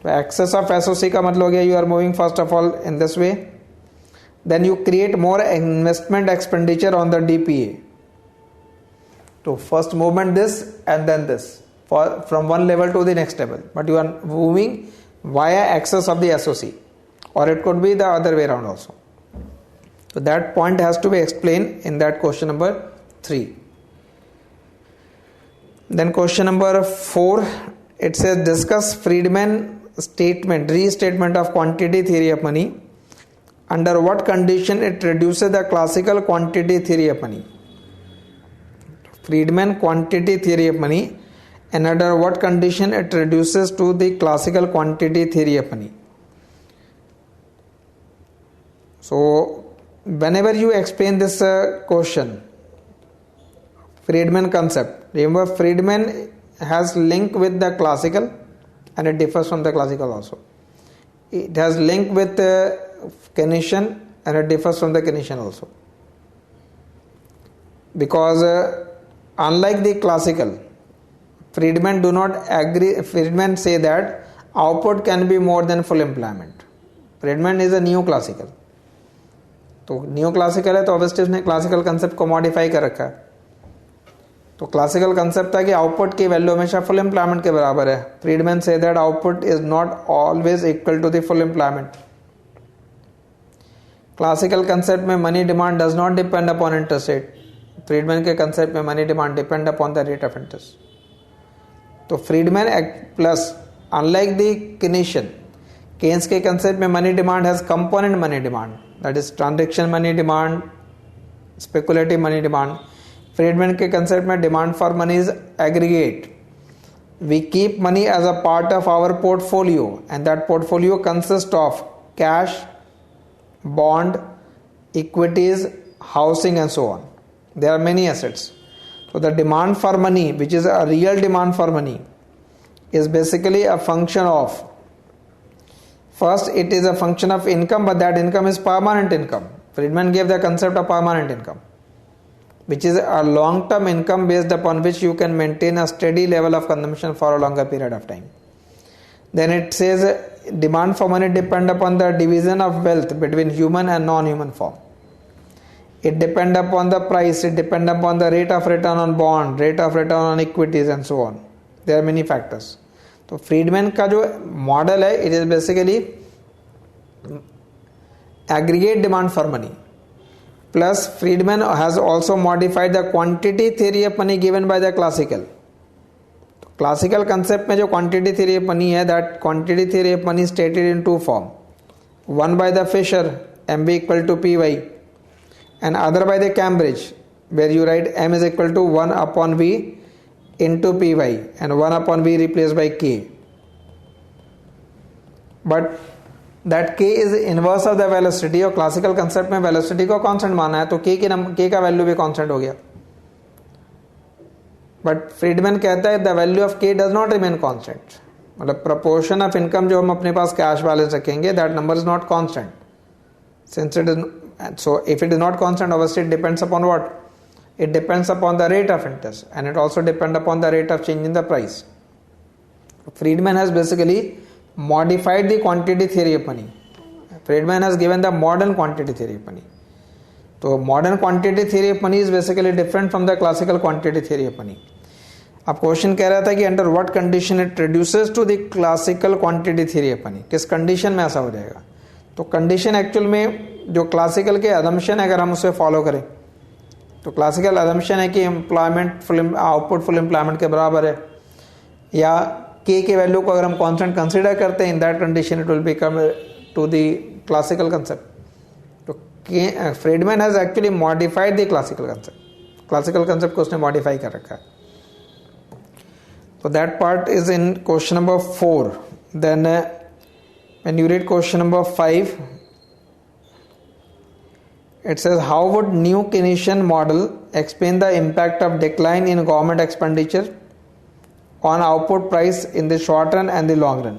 तो excess of SOC का मतलब हो गया you are moving first of all in this way. Then you create more investment expenditure on the DPA. So first movement this and then this. From one level to the next level, but you are moving via excess of the SOC, or it could be the other way around also. So that point has to be explained in that question number 3. Then question number 4, it says discuss Friedman statement, restatement of quantity theory of money. Under what condition it reduces the classical quantity theory of money? Friedman quantity theory of money. And under what condition it reduces to the classical quantity theory of money. So whenever you explain this question, Friedman concept, remember Friedman has link with the classical and it differs from the classical also. It has link with Keynesian and it differs from the Keynesian also. Because unlike the classical, Friedman do not agree. Friedman say that output can be more than full employment. Friedman is a neoclassical. तो neoclassical है तो obviously उसने classical concept को modify कर रखा है. तो classical concept था कि output की value हमेशा full employment के बराबर है. Friedman say that output is not always equal to the full employment. Classical concept में money demand does not depend upon interest rate. Friedman के concept में money demand depend upon the rate of interest. तो Friedman plus unlike the Keynesian, Keynes के concept में money demand has component money demand, that is transaction money demand, speculative money demand. Friedman के concept में demand for money is aggregate. We keep money as a part of our portfolio and that portfolio consist of cash, bond, equities, housing and so on. There are many assets. So the demand for money, which is a real demand for money, is basically a function of, first it is a function of income, but that income is permanent income. Friedman gave the concept of permanent income, which is a long-term income based upon which you can maintain a steady level of consumption for a longer period of time. Then it says demand for money depend upon the division of wealth between human and non-human form. It depend upon the price, it depend upon the rate of return on bond, rate of return on equities and so on. There are many factors. तो Friedman का जो model है, it is basically aggregate demand for money. Plus Friedman has also modified the quantity theory of money given by the classical. Classical concept में जो quantity theory of money है, that quantity theory of money is stated in two form. One by the Fisher, MB equal to PY. And other by the Cambridge, where you write M is equal to 1 upon V into Py and 1 upon V replaced by K. But that K is inverse of the velocity. और classical concept में velocity को constant माना है, तो K का value भी constant हो गया. But Friedman कहता है the value of K does not remain constant. मतलब proportion of income जो हम अपने पास cash balance रखेंगे, that number is not constant. Since it is, so if it is not constant, obviously it depends upon what? It depends upon the rate of interest, and it also depends upon the rate of change in the price. Friedman has basically modified the quantity theory of money. Friedman has given the modern quantity theory of money. So modern quantity theory of money is basically different from the classical quantity theory of money. अब question कह रहा था कि under what condition it reduces to the classical quantity theory of money, किस condition में ऐसा हो जाएगा. तो कंडीशन एक्चुअल में जो क्लासिकल के अजम्पशन अगर हम उसे फॉलो करें, तो क्लासिकल अजम्पशन है कि employment full output full employment के बराबर है, या के वैल्यू को अगर हम कांस्टेंट कंसीडर करते हैं, in that condition it will become to the classical concept. तो Friedman has actually modified the classical concept. Classical concept को उसने मॉडिफाई कर रखा है. So that part is in question number 4. Then when you read question number 5, it says how would new Keynesian model explain the impact of decline in government expenditure on output price in the short run and the long run?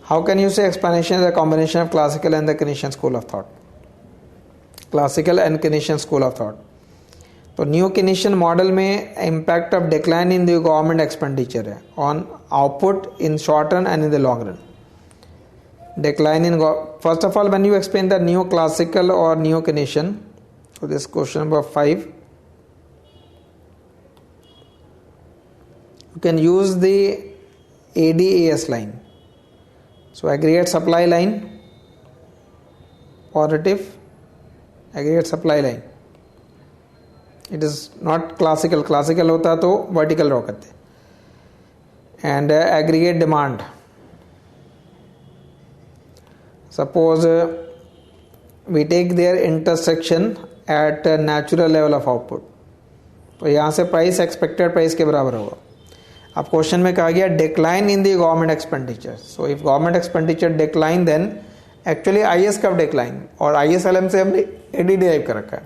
How can you say explanation is a combination of classical and the Keynesian school of thought? Classical and Keynesian school of thought. तो new Keynesian model में impact of decline in the government expenditure है on output in short run and in the long run. Decline in first of all when you explain the new classical और new Keynesian, so this question number 5, you can use the ADAS line. So aggregate supply line, positive aggregate supply line. It is not classical. Classical होता तो vertical draw करते. And aggregate demand. Suppose we take their intersection at natural level of output. तो यहाँ से price expected price के बराबर होगा. अब क्वेश्चन में कहा गया decline in the government expenditure. So if government expenditure decline then actually IES curve decline, और ISLM से हमने AD डिराइव कर रखा है.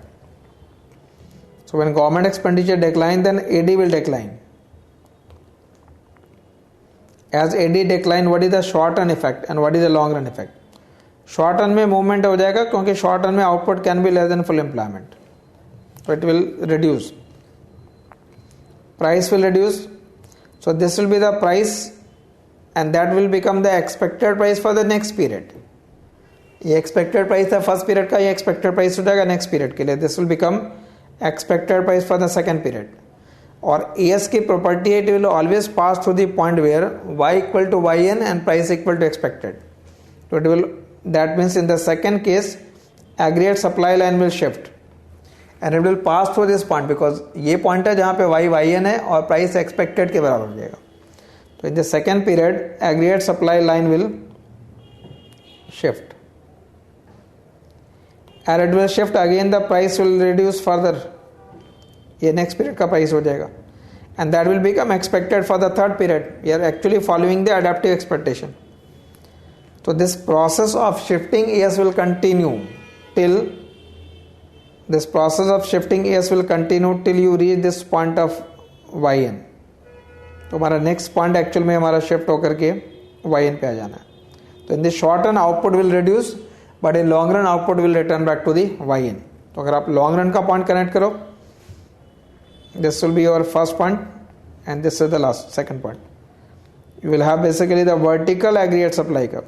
So when government expenditure decline, then AD will decline. As AD decline, what is the short run effect and what is the long run effect? Short run में movement हो जाएगा क्योंकि short run में output can be less than full employment, so it will reduce. Price will reduce, so this will be the price and that will become the expected price for the next period. ये expected price था first period का, ये expected price हो जाएगा next period के लिए. This will become expected price for the second period. और AS की property it will always pass through the point where y equal to yn and price equal to expected. So it will, that means in the second case aggregate supply line will shift and it will pass through this point because ये point है जहाँ पे y yn है और price expected के बराबर हो जाएगा. तो in the second period aggregate supply line will shift. And it will shift again, the price will reduce further. ये next period का price हो जाएगा. And that will become expected for the third period. We are actually following the adaptive expectation. So this process of shifting AS will continue till you reach this point of yn. तो हमारा next point actual में हमारा shift होकर के yn पे आ जाना है. तो in the short run output will reduce, but in long run output will return back to the yn. तो अगर आप long run का point connect करो, this will be your first point and this is the last second point. You will have basically the vertical aggregate supply curve.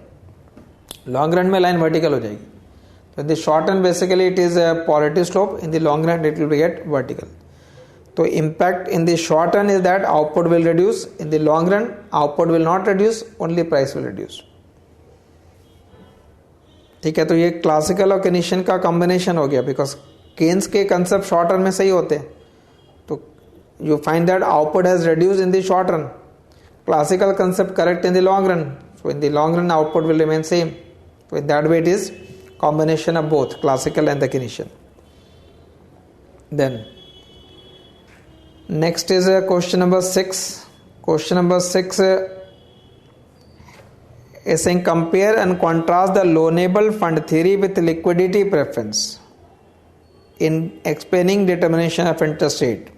Long run में line vertical हो जाएगी. So in the short run basically it is a positive slope, in the long run it will be get vertical. So impact in the short run is that output will reduce, in the long run output will not reduce, only price will reduce. ठीक है, तो ये classical और केनेशियन का combination हो गया because Keynes के concept short run में सही होते हैं. तो you find that output has reduce in the short run, classical concept correct in the long run, so in the long run output will remain same. So in that way it is combination of both classical and the Keynesian. Then next is question number 6. Question number 6 is saying compare and contrast the loanable fund theory with liquidity preference in explaining determination of interest rate.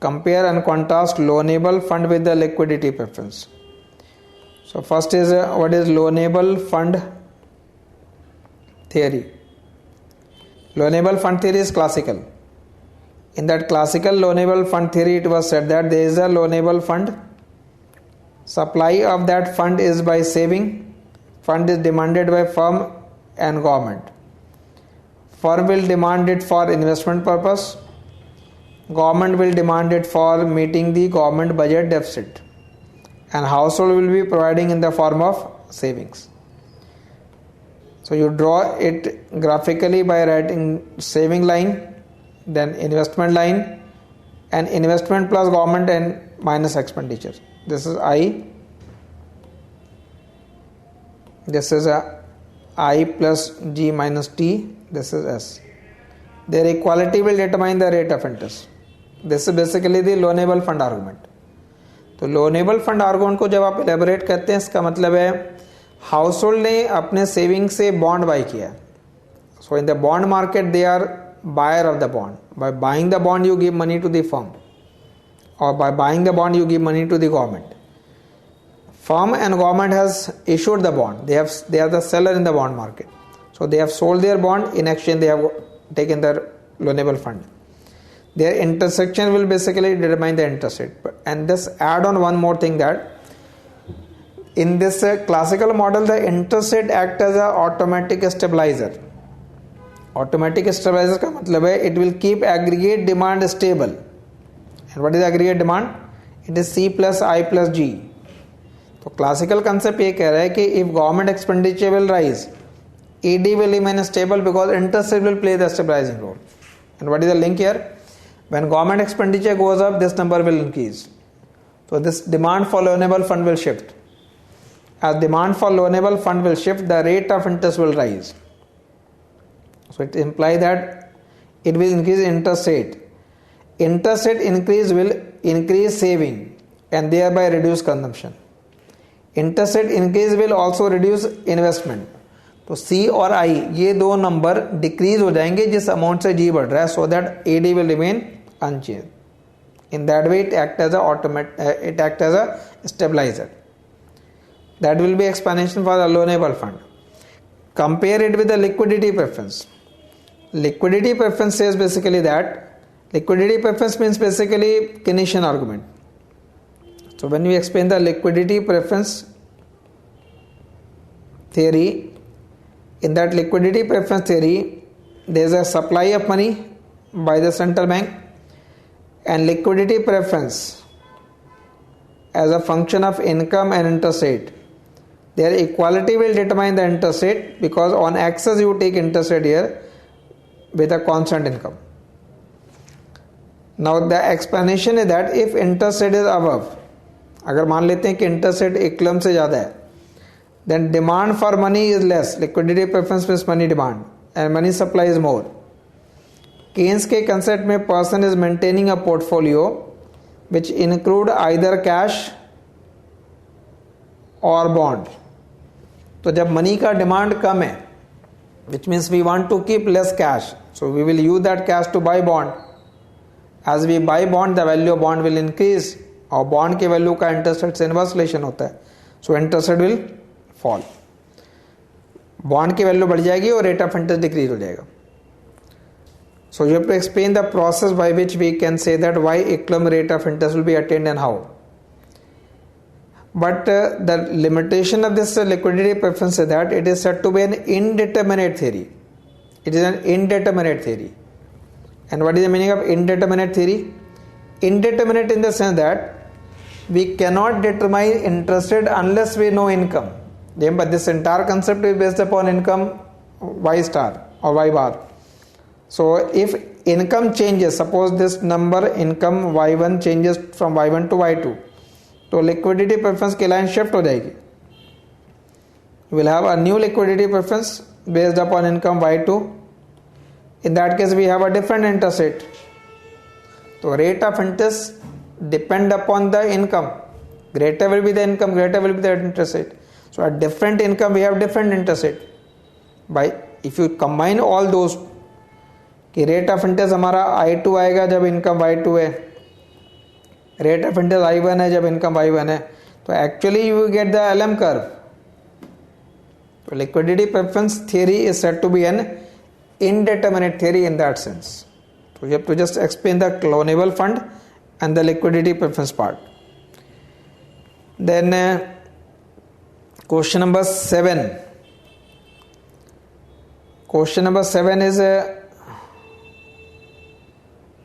Compare and contrast loanable fund with the liquidity preference. So first is what is loanable fund theory. Loanable fund theory is classical. In that classical loanable fund theory, it was said that there is a loanable fund. Supply of that fund is by saving. Fund is demanded by firm and government. Firm will demand it for investment purpose. Government will demand it for meeting the government budget deficit. And household will be providing in the form of savings. So you draw it graphically by writing saving line, then investment line, and investment plus government and minus expenditure. This is I. This is a I plus G minus T. This is S. Their equality will determine the rate of interest. This is basically the loanable fund argument. तो loanable fund argument को जब आप elaborate करते हैं, इसका मतलब है house hold ने अपने सेविंग से बॉन्ड बाई किया. So in the bond market they are buyer of the bond. By buying the bond you give money to the firm, और by buying the bond you give money to the government. Firm and government has issued the bond. They are the seller in the bond market. So they have sold their bond. In exchange, they have taken their loanable fund. Their intersection will basically determine the interest rate. And this add on one more thing, that in this classical model, the interest rate act as a automatic stabilizer. Automatic stabilizer का मतलब है it will keep aggregate demand stable. And what is aggregate demand? It is C plus I plus G. तो classical concept ये कह रहा है कि if government expenditure will rise, ED will remain stable because interest rate will play the stabilising role. And what is the link here? When government expenditure goes up, this number will increase. So this demand for loanable fund will shift. As demand for loanable fund will shift, the rate of interest will rise. So it implies that it will increase interest rate. Interest rate increase will increase saving and thereby reduce consumption. Interest rate increase will also reduce investment. तो C और I ये दो number decrease हो जाएंगे जिस amount से G बढ़ रहा है, so that AD will remain unchanged. In that way it act as a stabilizer. That will be explanation for the loanable fund. Compare it with the liquidity preference. Liquidity preference says basically that liquidity preference means basically Keynesian argument. So when we explain the liquidity preference theory, in that liquidity preference theory, there is a supply of money by the central bank and liquidity preference as a function of income and interest rate. Their equality will determine the interest rate because on axis you take interest rate here with a constant income. Now the explanation is that if interest rate is above, अगर मान लेते हैं कि interest rate equilibrium से ज़्यादा है, then demand for money is less. Liquidity preference means money demand and money supply is more. Keynes के concept में person is maintaining a portfolio which include either cash or bond. तो जब money का demand कम है, which means we want to keep less cash, so we will use that cash to buy bond. As we buy bond, the value of bond will increase. और bond के value का interest rate से inverse relation होता है, so interest rate will fall. Bond की value बढ़ जाएगी और रेट ऑफ इंटरेस्ट डिक्रीज हो जाएगा. So you have to explain the process by which we can say that why equilibrium rate of interest will be attained and how. But the limitation of this liquidity preference is that it is said to be N indeterminate theory. It is an indeterminate theory. And what is the meaning of indeterminate theory? Indeterminate in the sense that we cannot determine interest rate unless we know income. But this entire concept is based upon income y star or y bar. So if income changes, suppose this number income y1 changes from y1 to y2, तो liquidity preference की line shift हो जाएगी. We will have a new liquidity preference based upon income y2. In that case we have a different interest rate. So rate of interest depend upon the income. Greater will be the income, greater will be the interest rate. So at different income we have different interest rate. By if you combine all those, कि rate of interest हमारा I2 आएगा जब income Y2 है, rate of interest I1 है जब income Y1 है, तो actually you get the LM curve. So liquidity preference theory is said to be an indeterminate theory in that sense. So you have to just explain the loanable fund and the liquidity preference part. Then question number 7. Question number 7 is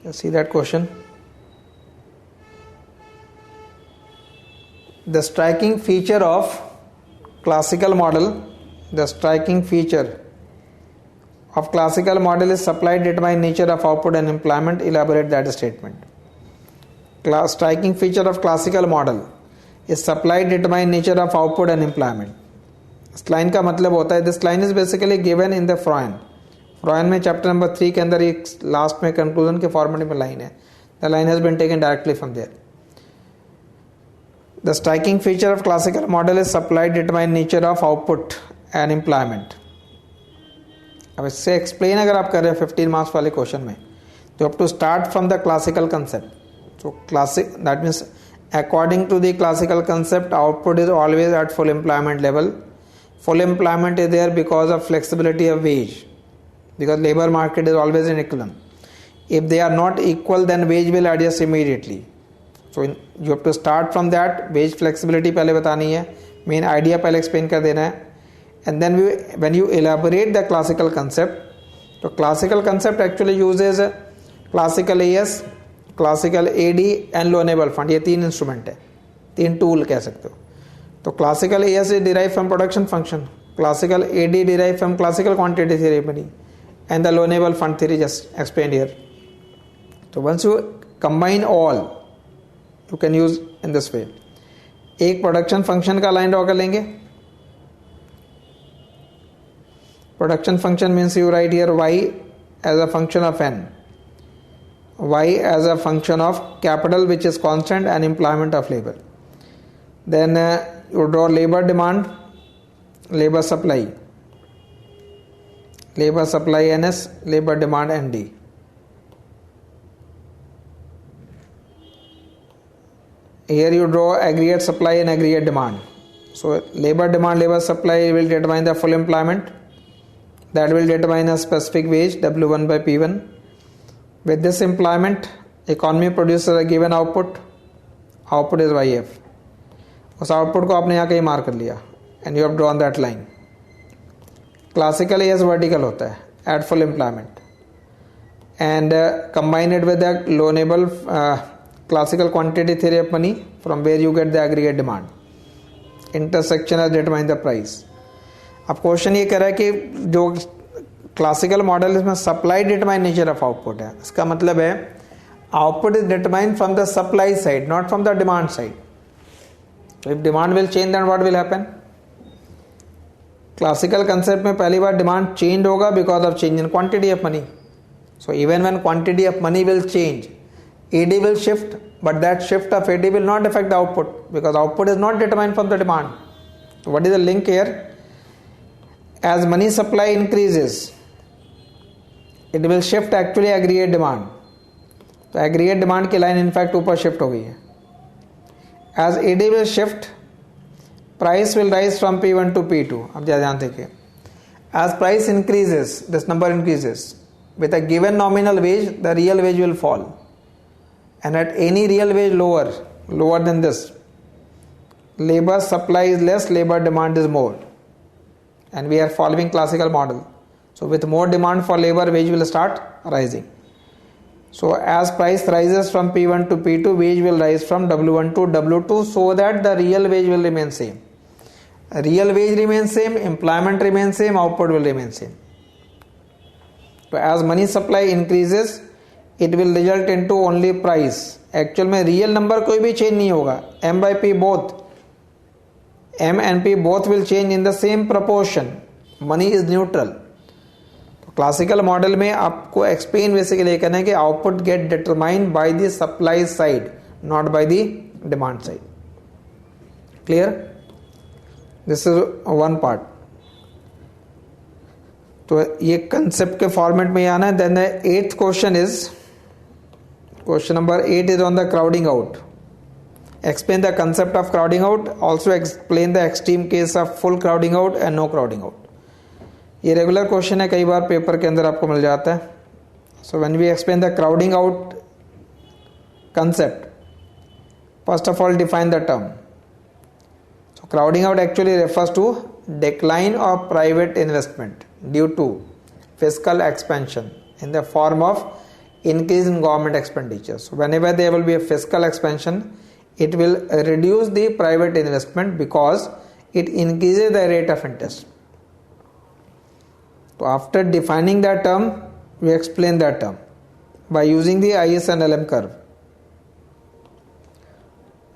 you see that question. The striking feature of classical model The striking feature of classical model is supply determine nature of output and employment. Elaborate that statement. Striking feature of classical model is supply determine nature of output and employment. इस लाइन का मतलब होता है, this line is basically given in the Froyen में chapter number 3 के अंदर एक लास्ट में कंक्लूजन के फॉर्मेट में लाइन है. The line has been taken directly from there. The striking feature of classical model is supply determine nature of output and employment. अब इससे एक्सप्लेन अगर आप कर रहे हैं 15 मार्क्स वाले क्वेश्चन में, तो have to start from the classical concept. So that means according to the classical concept, output is always at full employment level. Full employment is there because of flexibility of wage, because labor market is always in equilibrium. If they are not equal, then wage will adjust immediately. So you have to start from that. Wage flexibility पहले बतानी है, main idea पहले explain कर देना है, and then when you elaborate the classical concept, तो classical concept actually uses classical IES, classical AD and loanable fund. ये 3 instrument है, 3 टूल कह सकते हो. तो classical AS is derive from production function, classical AD derive from classical quantity theory money, and the loanable fund theory just explained here. So once you combine all you can use in this way. एक production function का line draw कर लेंगे. Production function means you write here y as a function of n, y as a function of capital which is constant and employment of labor. Then you draw labor demand, labor supply ns, labor demand nd. Here you draw aggregate supply and aggregate demand. So labor demand, labor supply will determine the full employment, that will determine a specific wage W1 by P1. With this employment, economy produces a given output is YF. उस output को आपने यहाँ कहीं mark कर लिया, and you have drawn that line. Classical AS vertical होता है at full employment, and combine it with the loanable classical quantity theory of money from where you get the aggregate demand. Intersection has determine the price. अब question ये कह रहा है कि जो classical model इसमें supply determine nature of output है. इसका मतलब है output is determine from the supply side, not from the demand side. So if demand will change, then what will happen? Classical concept में पहली बार डिमांड चेंज होगा because of change in quantity of money. So even when quantity of money will change, AD will shift, but that shift of AD will not affect the output because output is not determined from the demand. So what is the link here? As money supply increases, it will shift actually aggregate demand. तो aggregate demand की line in fact ऊपर shift हो गई है. As AD will shift, price will rise from P1 to P2. अब ध्यान देखिए, as price increases, this number increases. With a given nominal wage, the real wage will fall. And at any real wage lower than this, labor supply is less, labor demand is more. And we are following classical model. So with more demand for labor, wage will start rising. So as price rises from P1 to P2, wage will rise from W1 to W2 so that the real wage will remain same. Real wage remains same, employment remains same, output will remain same. So as money supply increases, it will result into only price. Actual में real number कोई भी change नहीं होगा. M by P both, M and P both will change in the same proportion. Money is neutral. Classical model में आपको explain basically करना है कि output get determined by the supply side, not by the demand side. Clear? This is one part. तो ये concept के format में आना है. Then the 8th question is, question number 8 is on the crowding out. Explain the concept of crowding out, also explain the extreme case of full crowding out and no crowding out. ये regular question है, कई बार paper के अंदर आपको मिल जाता है. So when we explain the crowding out concept, first of all define the term. So crowding out actually refers to decline of private investment due to fiscal expansion in the form of increase in government expenditure. So whenever there will be a fiscal expansion, it will reduce the private investment because it increases the rate of interest. So after defining that term, we explain that term by using the IS and LM curve.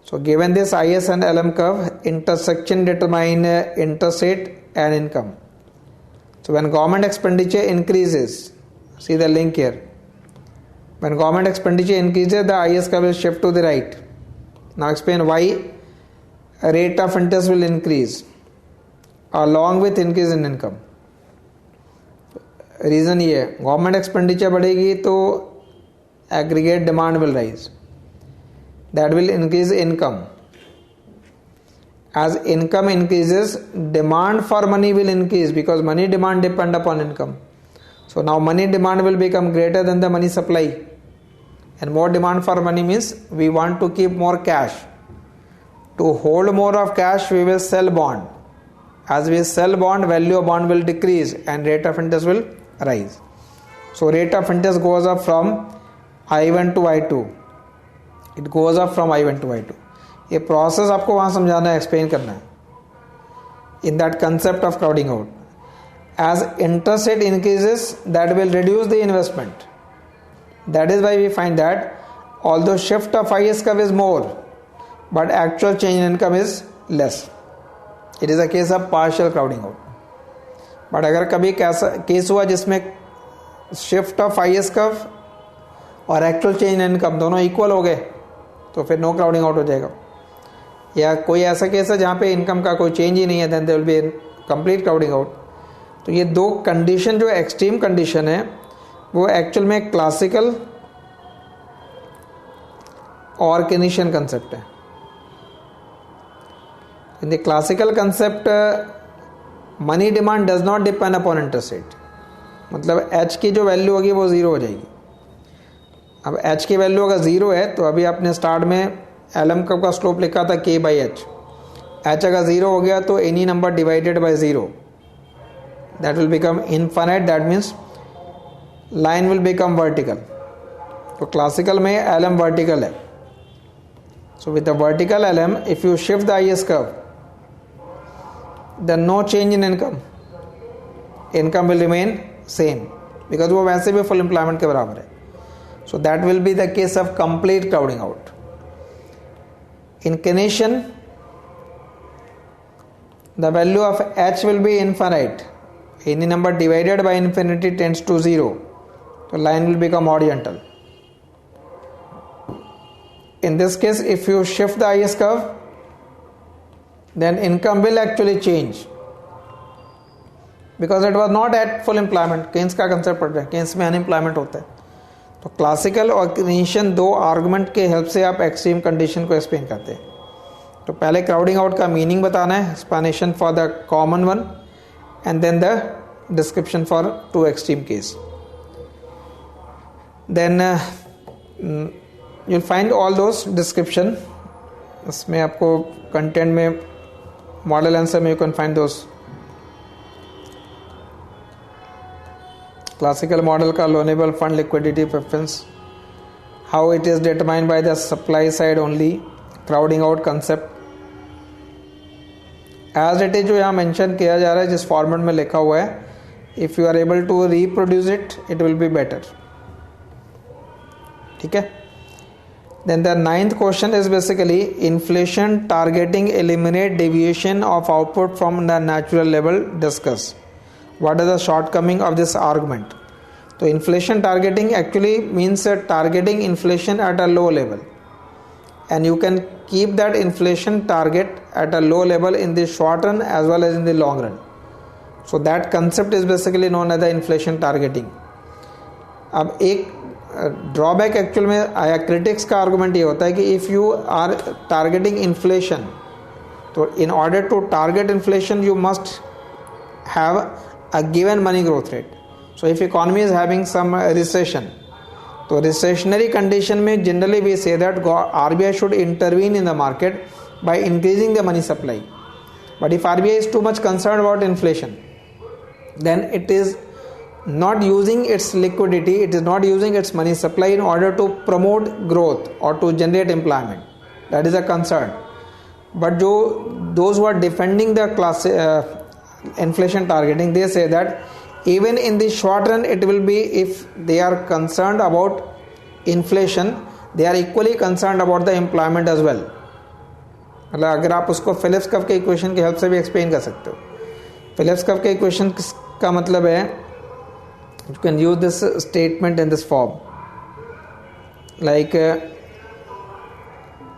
So given this IS and LM curve, intersection determine interest rate and income. So when government expenditure increases, see the link here. When government expenditure increases, the IS curve will shift to the right. Now explain why rate of interest will increase along with increase in income. Reason ये है, government expenditure बढ़ेगी तो aggregate demand will rise, that will increase income. As income increases, demand for money will increase because money demand depend upon income. So now money demand will become greater than the money supply, and more demand for money means we want to keep more cash. To hold more of cash, we will sell bond. As we sell bond, value of bond will decrease and rate of interest will rise. So rate of interest goes up from I1 to I2. It goes up from I1 to I2. ये process आपको वहां समझाना है, explain करना है in that concept of crowding out. As interest rate increases, that will reduce the investment. That is why we find that although shift of IS curve is more, but actual change in income is less. It is a case of partial crowding out. But अगर कभी case हुआ जिसमें shift of IS curve और actual change in income दोनों equal हो गए, तो फिर नो क्राउडिंग आउट हो जाएगा. या कोई ऐसा केस है जहाँ पे इनकम का कोई चेंज ही नहीं है, then there will be complete crowding out. तो ये दो कंडीशन जो एक्सट्रीम कंडीशन है वो एक्चुअल में क्लासिकल और केनीशियन कंसेप्ट है. In the classical concept money demand does not depend upon interest rate. मतलब H की जो वैल्यू होगी वो ज़ीरो हो जाएगी. अब H की वैल्यू अगर ज़ीरो है तो अभी आपने स्टार्ट में LM कर्व का स्लोप लिखा था K/H. H अगर ज़ीरो हो गया तो any number divided by zero, that will become infinite. That means line will become vertical. तो क्लासिकल में LM वर्टिकल है. So with the vertical LM, if you shift the IS curve, then no change in income. Income will remain same because वो वैसे भी full employment के बराबर है. So that will be the case of complete crowding out. In Keynesian, the value of H will be infinite. Any number divided by infinity tends to zero. So line will become horizontal. In this case, if you shift the IS curve, then income will actually change because it was not at full employment. Keynes का concept पढ़ रहे हैं, Keynes में unemployment होता है. तो classical और केनीशियन दो आर्गुमेंट के हेल्प से आप एक्सट्रीम कंडीशन को एक्सप्लेन करते हैं. तो पहले क्राउडिंग आउट का मीनिंग बताना है, explanation for the common one, and then the description for two extreme case. Then you will find all those description. इसमें आपको कंटेंट में मॉडल आंसर में you can find those. Classical model का loanable fund liquidity preference, how it is determined by the supply side only, crowding out concept as it is जो यहाँ mention किया जा रहा है, जिस फॉर्मेट में लिखा हुआ है. If you are able to reproduce it, it will be better. ठीक है. Then the 9th question is basically inflation targeting eliminate deviation of output from the natural level, discuss. What is the shortcoming of this argument? So inflation targeting actually means targeting inflation at a low level, and you can keep that inflation target at a low level in the short run as well as in the long run. So that concept is basically known as the inflation targeting. अब एक drawback actual में आया, critics का argument ये होता है कि if you are targeting inflation, तो in order to target inflation you must have a given money growth rate. So if economy is having some recession, तो recessionary condition में generally we say that RBI should intervene in the market by increasing the money supply. But if RBI is too much concerned about inflation, then it is not using its liquidity, it is not using its money supply in order to promote growth or to generate employment. That is a concern. But those who are defending the inflation targeting, they say that even in the short run it will be, if they are concerned about inflation, they are equally concerned about the employment as well. मतलब अगर आप उसको Phillips curve के equation की help से भी explain कर सकते हो. फिलिप्स कर्व के इक्वेशन का मतलब है, you can use this statement in this form, like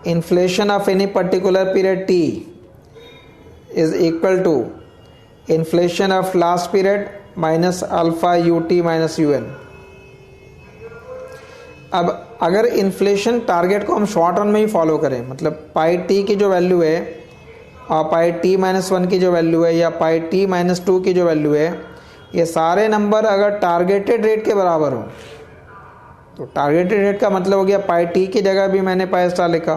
inflation of any particular period t is equal to inflation of last period minus alpha ut minus un. अब अगर inflation target को हम short run में ही follow करें, मतलब pi T की जो value है और पाई टी माइनस वन की जो वैल्यू है या पाई टी माइनस टू की जो वैल्यू है, ये सारे नंबर अगर टारगेटेड रेट के बराबर हो, तो टारगेटेड रेट का मतलब हो गया पाई टी की जगह भी मैंने पाई स्टार लिखा,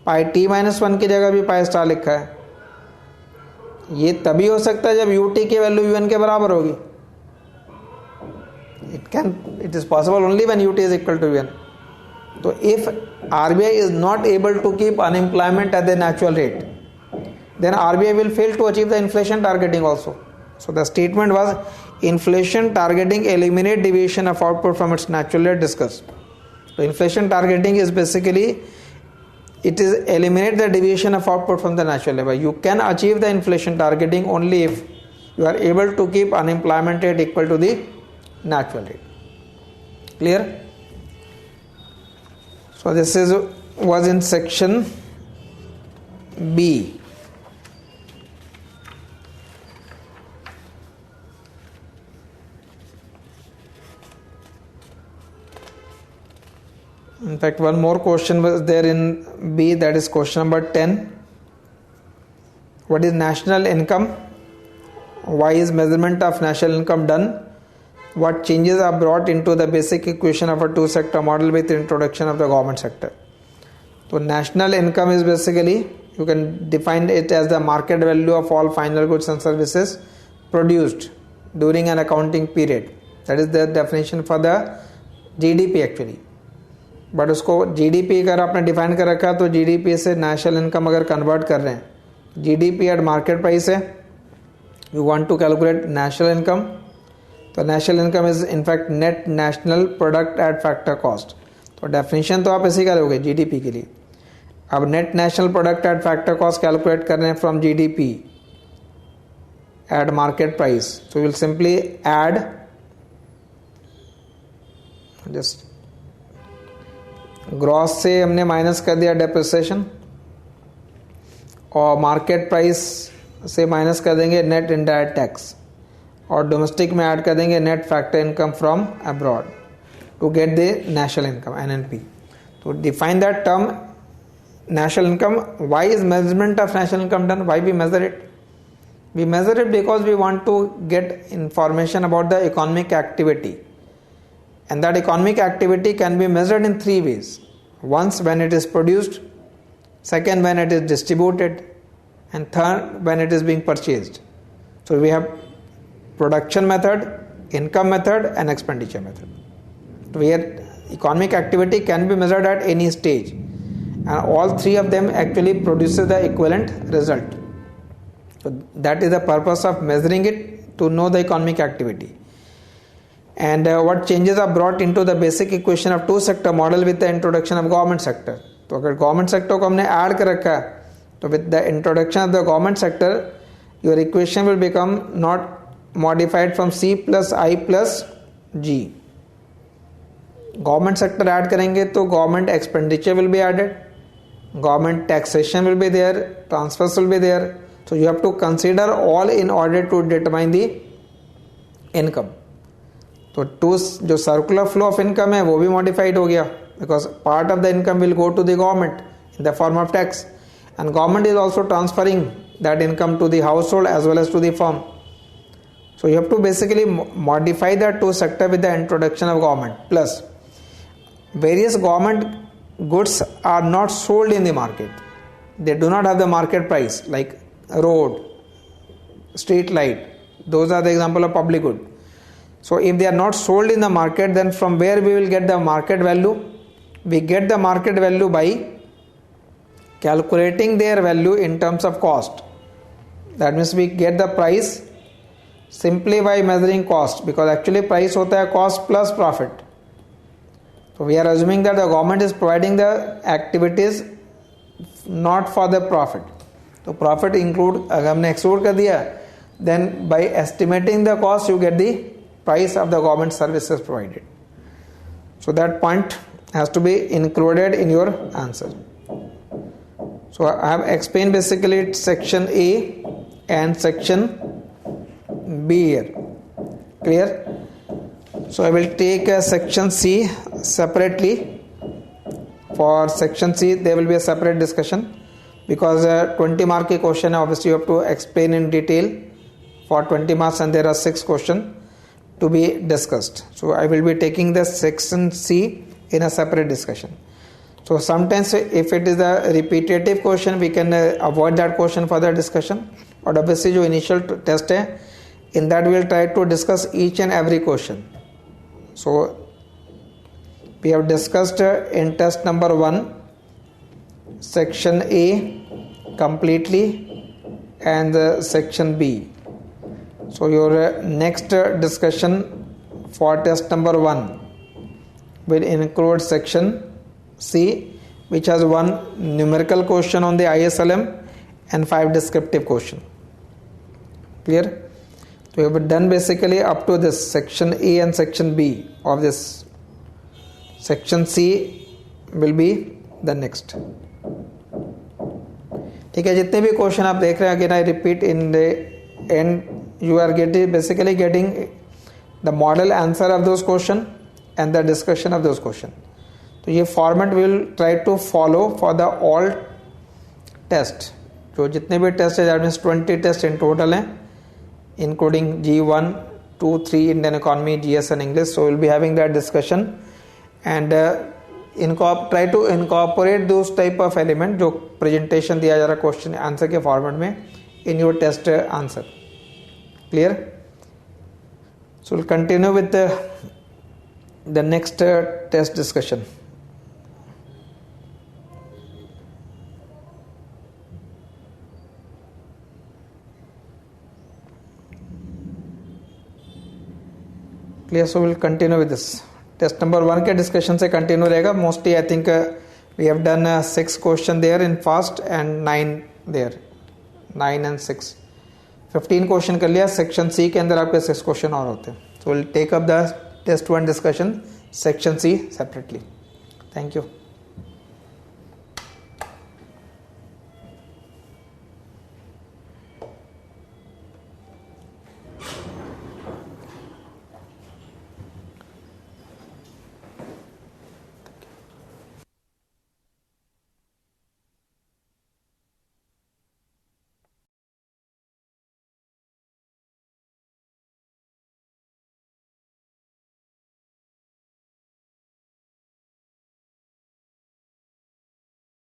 पाई टी माइनस वन की जगह भी पाई स्टार लिखा है. ये तभी हो सकता है जब यू टी की वैल्यू यू एन के बराबर होगी. It is possible only when ut is equal to un. So if RBI is not able to keep unemployment at the natural rate, then RBI will fail to achieve the inflation targeting also. So the statement was, inflation targeting eliminate deviation of output from its natural rate discussed. So inflation targeting is basically, it is eliminate the deviation of output from the natural level. You can achieve the inflation targeting only if you are able to keep unemployment rate equal to the natural rate. Clear? So this was in section B. In fact, one more question was there in B, that is question number 10. What is national income? Why is measurement of national income done? What changes are brought into the basic equation of a two-sector model with introduction of the government sector? So national income is basically, you can define it as the market value of all final goods and services produced during an accounting period. That is the definition for the GDP actually. But उसको GDP अगर आपने define कर रखा तो GDP से national income अगर convert कर रहे हैं, जीडीपी एट मार्केट प्राइस है, you want to calculate national income, तो national income is in fact net national product at factor cost. तो डेफिनेशन तो आप ऐसे करोगे जीडीपी के लिए. अब net national product at factor cost calculate कर रहे हैं from GDP at market price, so will simply add just gross से हमने माइनस कर दिया डेप्रिसिएशन और मार्केट प्राइस से माइनस कर देंगे नेट इनडायरेक्ट टैक्स और डोमेस्टिक में ऐड कर देंगे net factor income from abroad to get the national income NNP. So define that term national income. Why is measurement of national income done? Why we measure it? We measure it because we want to get information about the economic activity. And that economic activity can be measured in three ways. Once when it is produced, second when it is distributed, and third when it is being purchased. So we have production method, income method and expenditure method. So where economic activity can be measured at any stage, and all three of them actually produces the equivalent result. So that is the purpose of measuring it, to know the economic activity. And what changes are brought into the basic equation of two sector model with the introduction of government sector. तो अगर government sector को हमने add कर रखा है, तो with the introduction of the government sector, your equation will become not modified from C plus I plus G. Government sector add करेंगे तो government expenditure will be added, government taxation will be there, transfers will be there. So you have to consider all in order to determine the income. तो two जो circular flow of income है वो भी modified हो गया, because part of the income will go to the government in the form of tax, and government is also transferring that income to the household as well as to the firm. So you have to basically modify that two sector with the introduction of government. Plus various government goods are not sold in the market. They do not have the market price, like road, street light. Those are the example of public good. So if they are not sold in the market, then from where we will get the market value? We get the market value by calculating their value in terms of cost. That means we get the price simply by measuring cost, because actually price होता है cost plus profit. So we are assuming that the government is providing the activities not for the profit. तो profit include अगर हमने exclude कर दिया, then by estimating the cost you get the price of the government services provided. So that point has to be included in your answer. So I have explained basically section A and section B here. Clear? So I will take section C separately. For section C there will be a separate discussion, because 20 mark की question है, obviously you have to explain in detail for 20 marks, and there are 6 questions to be discussed. So I will be taking the section C in a separate discussion. So sometimes if it is a repetitive question we can avoid that question for the discussion, but obviously जो initial test है, in that we will try to discuss each and every question. So we have discussed in test number 1 section A completely and section B. So your next discussion for test number 1 will include section C, which has 1 numerical question on the ISLM and 5 descriptive question. Clear? So we have done basically up to this section A and section B of this. Section C will be the next. ठीक है, जितने भी question आप देख रहे हैं, again I repeat, in the end you are basically getting the model answer of those question and the discussion of those question. तो ये format we will try to follow for the all test. जो जितने भी test है, that means 20 test in total हैं, including G1, 2, 3 Indian economy, GS and English. So we will be having that discussion and try to incorporate those type of element जो presentation दिया जा रहा question answer के format में in your test answer. Clear? So we'll continue with the next test discussion. Clear? So we'll continue with this. Test number 1 के discussion से continue रहेगा. Mostly I think we have done 6 question there in fast and 9 there. 9 and 6. 15 question कर लिया. Section C के अंदर आपके 6 question और होते हैं. So will take up the test 1 discussion section C separately. Thank you.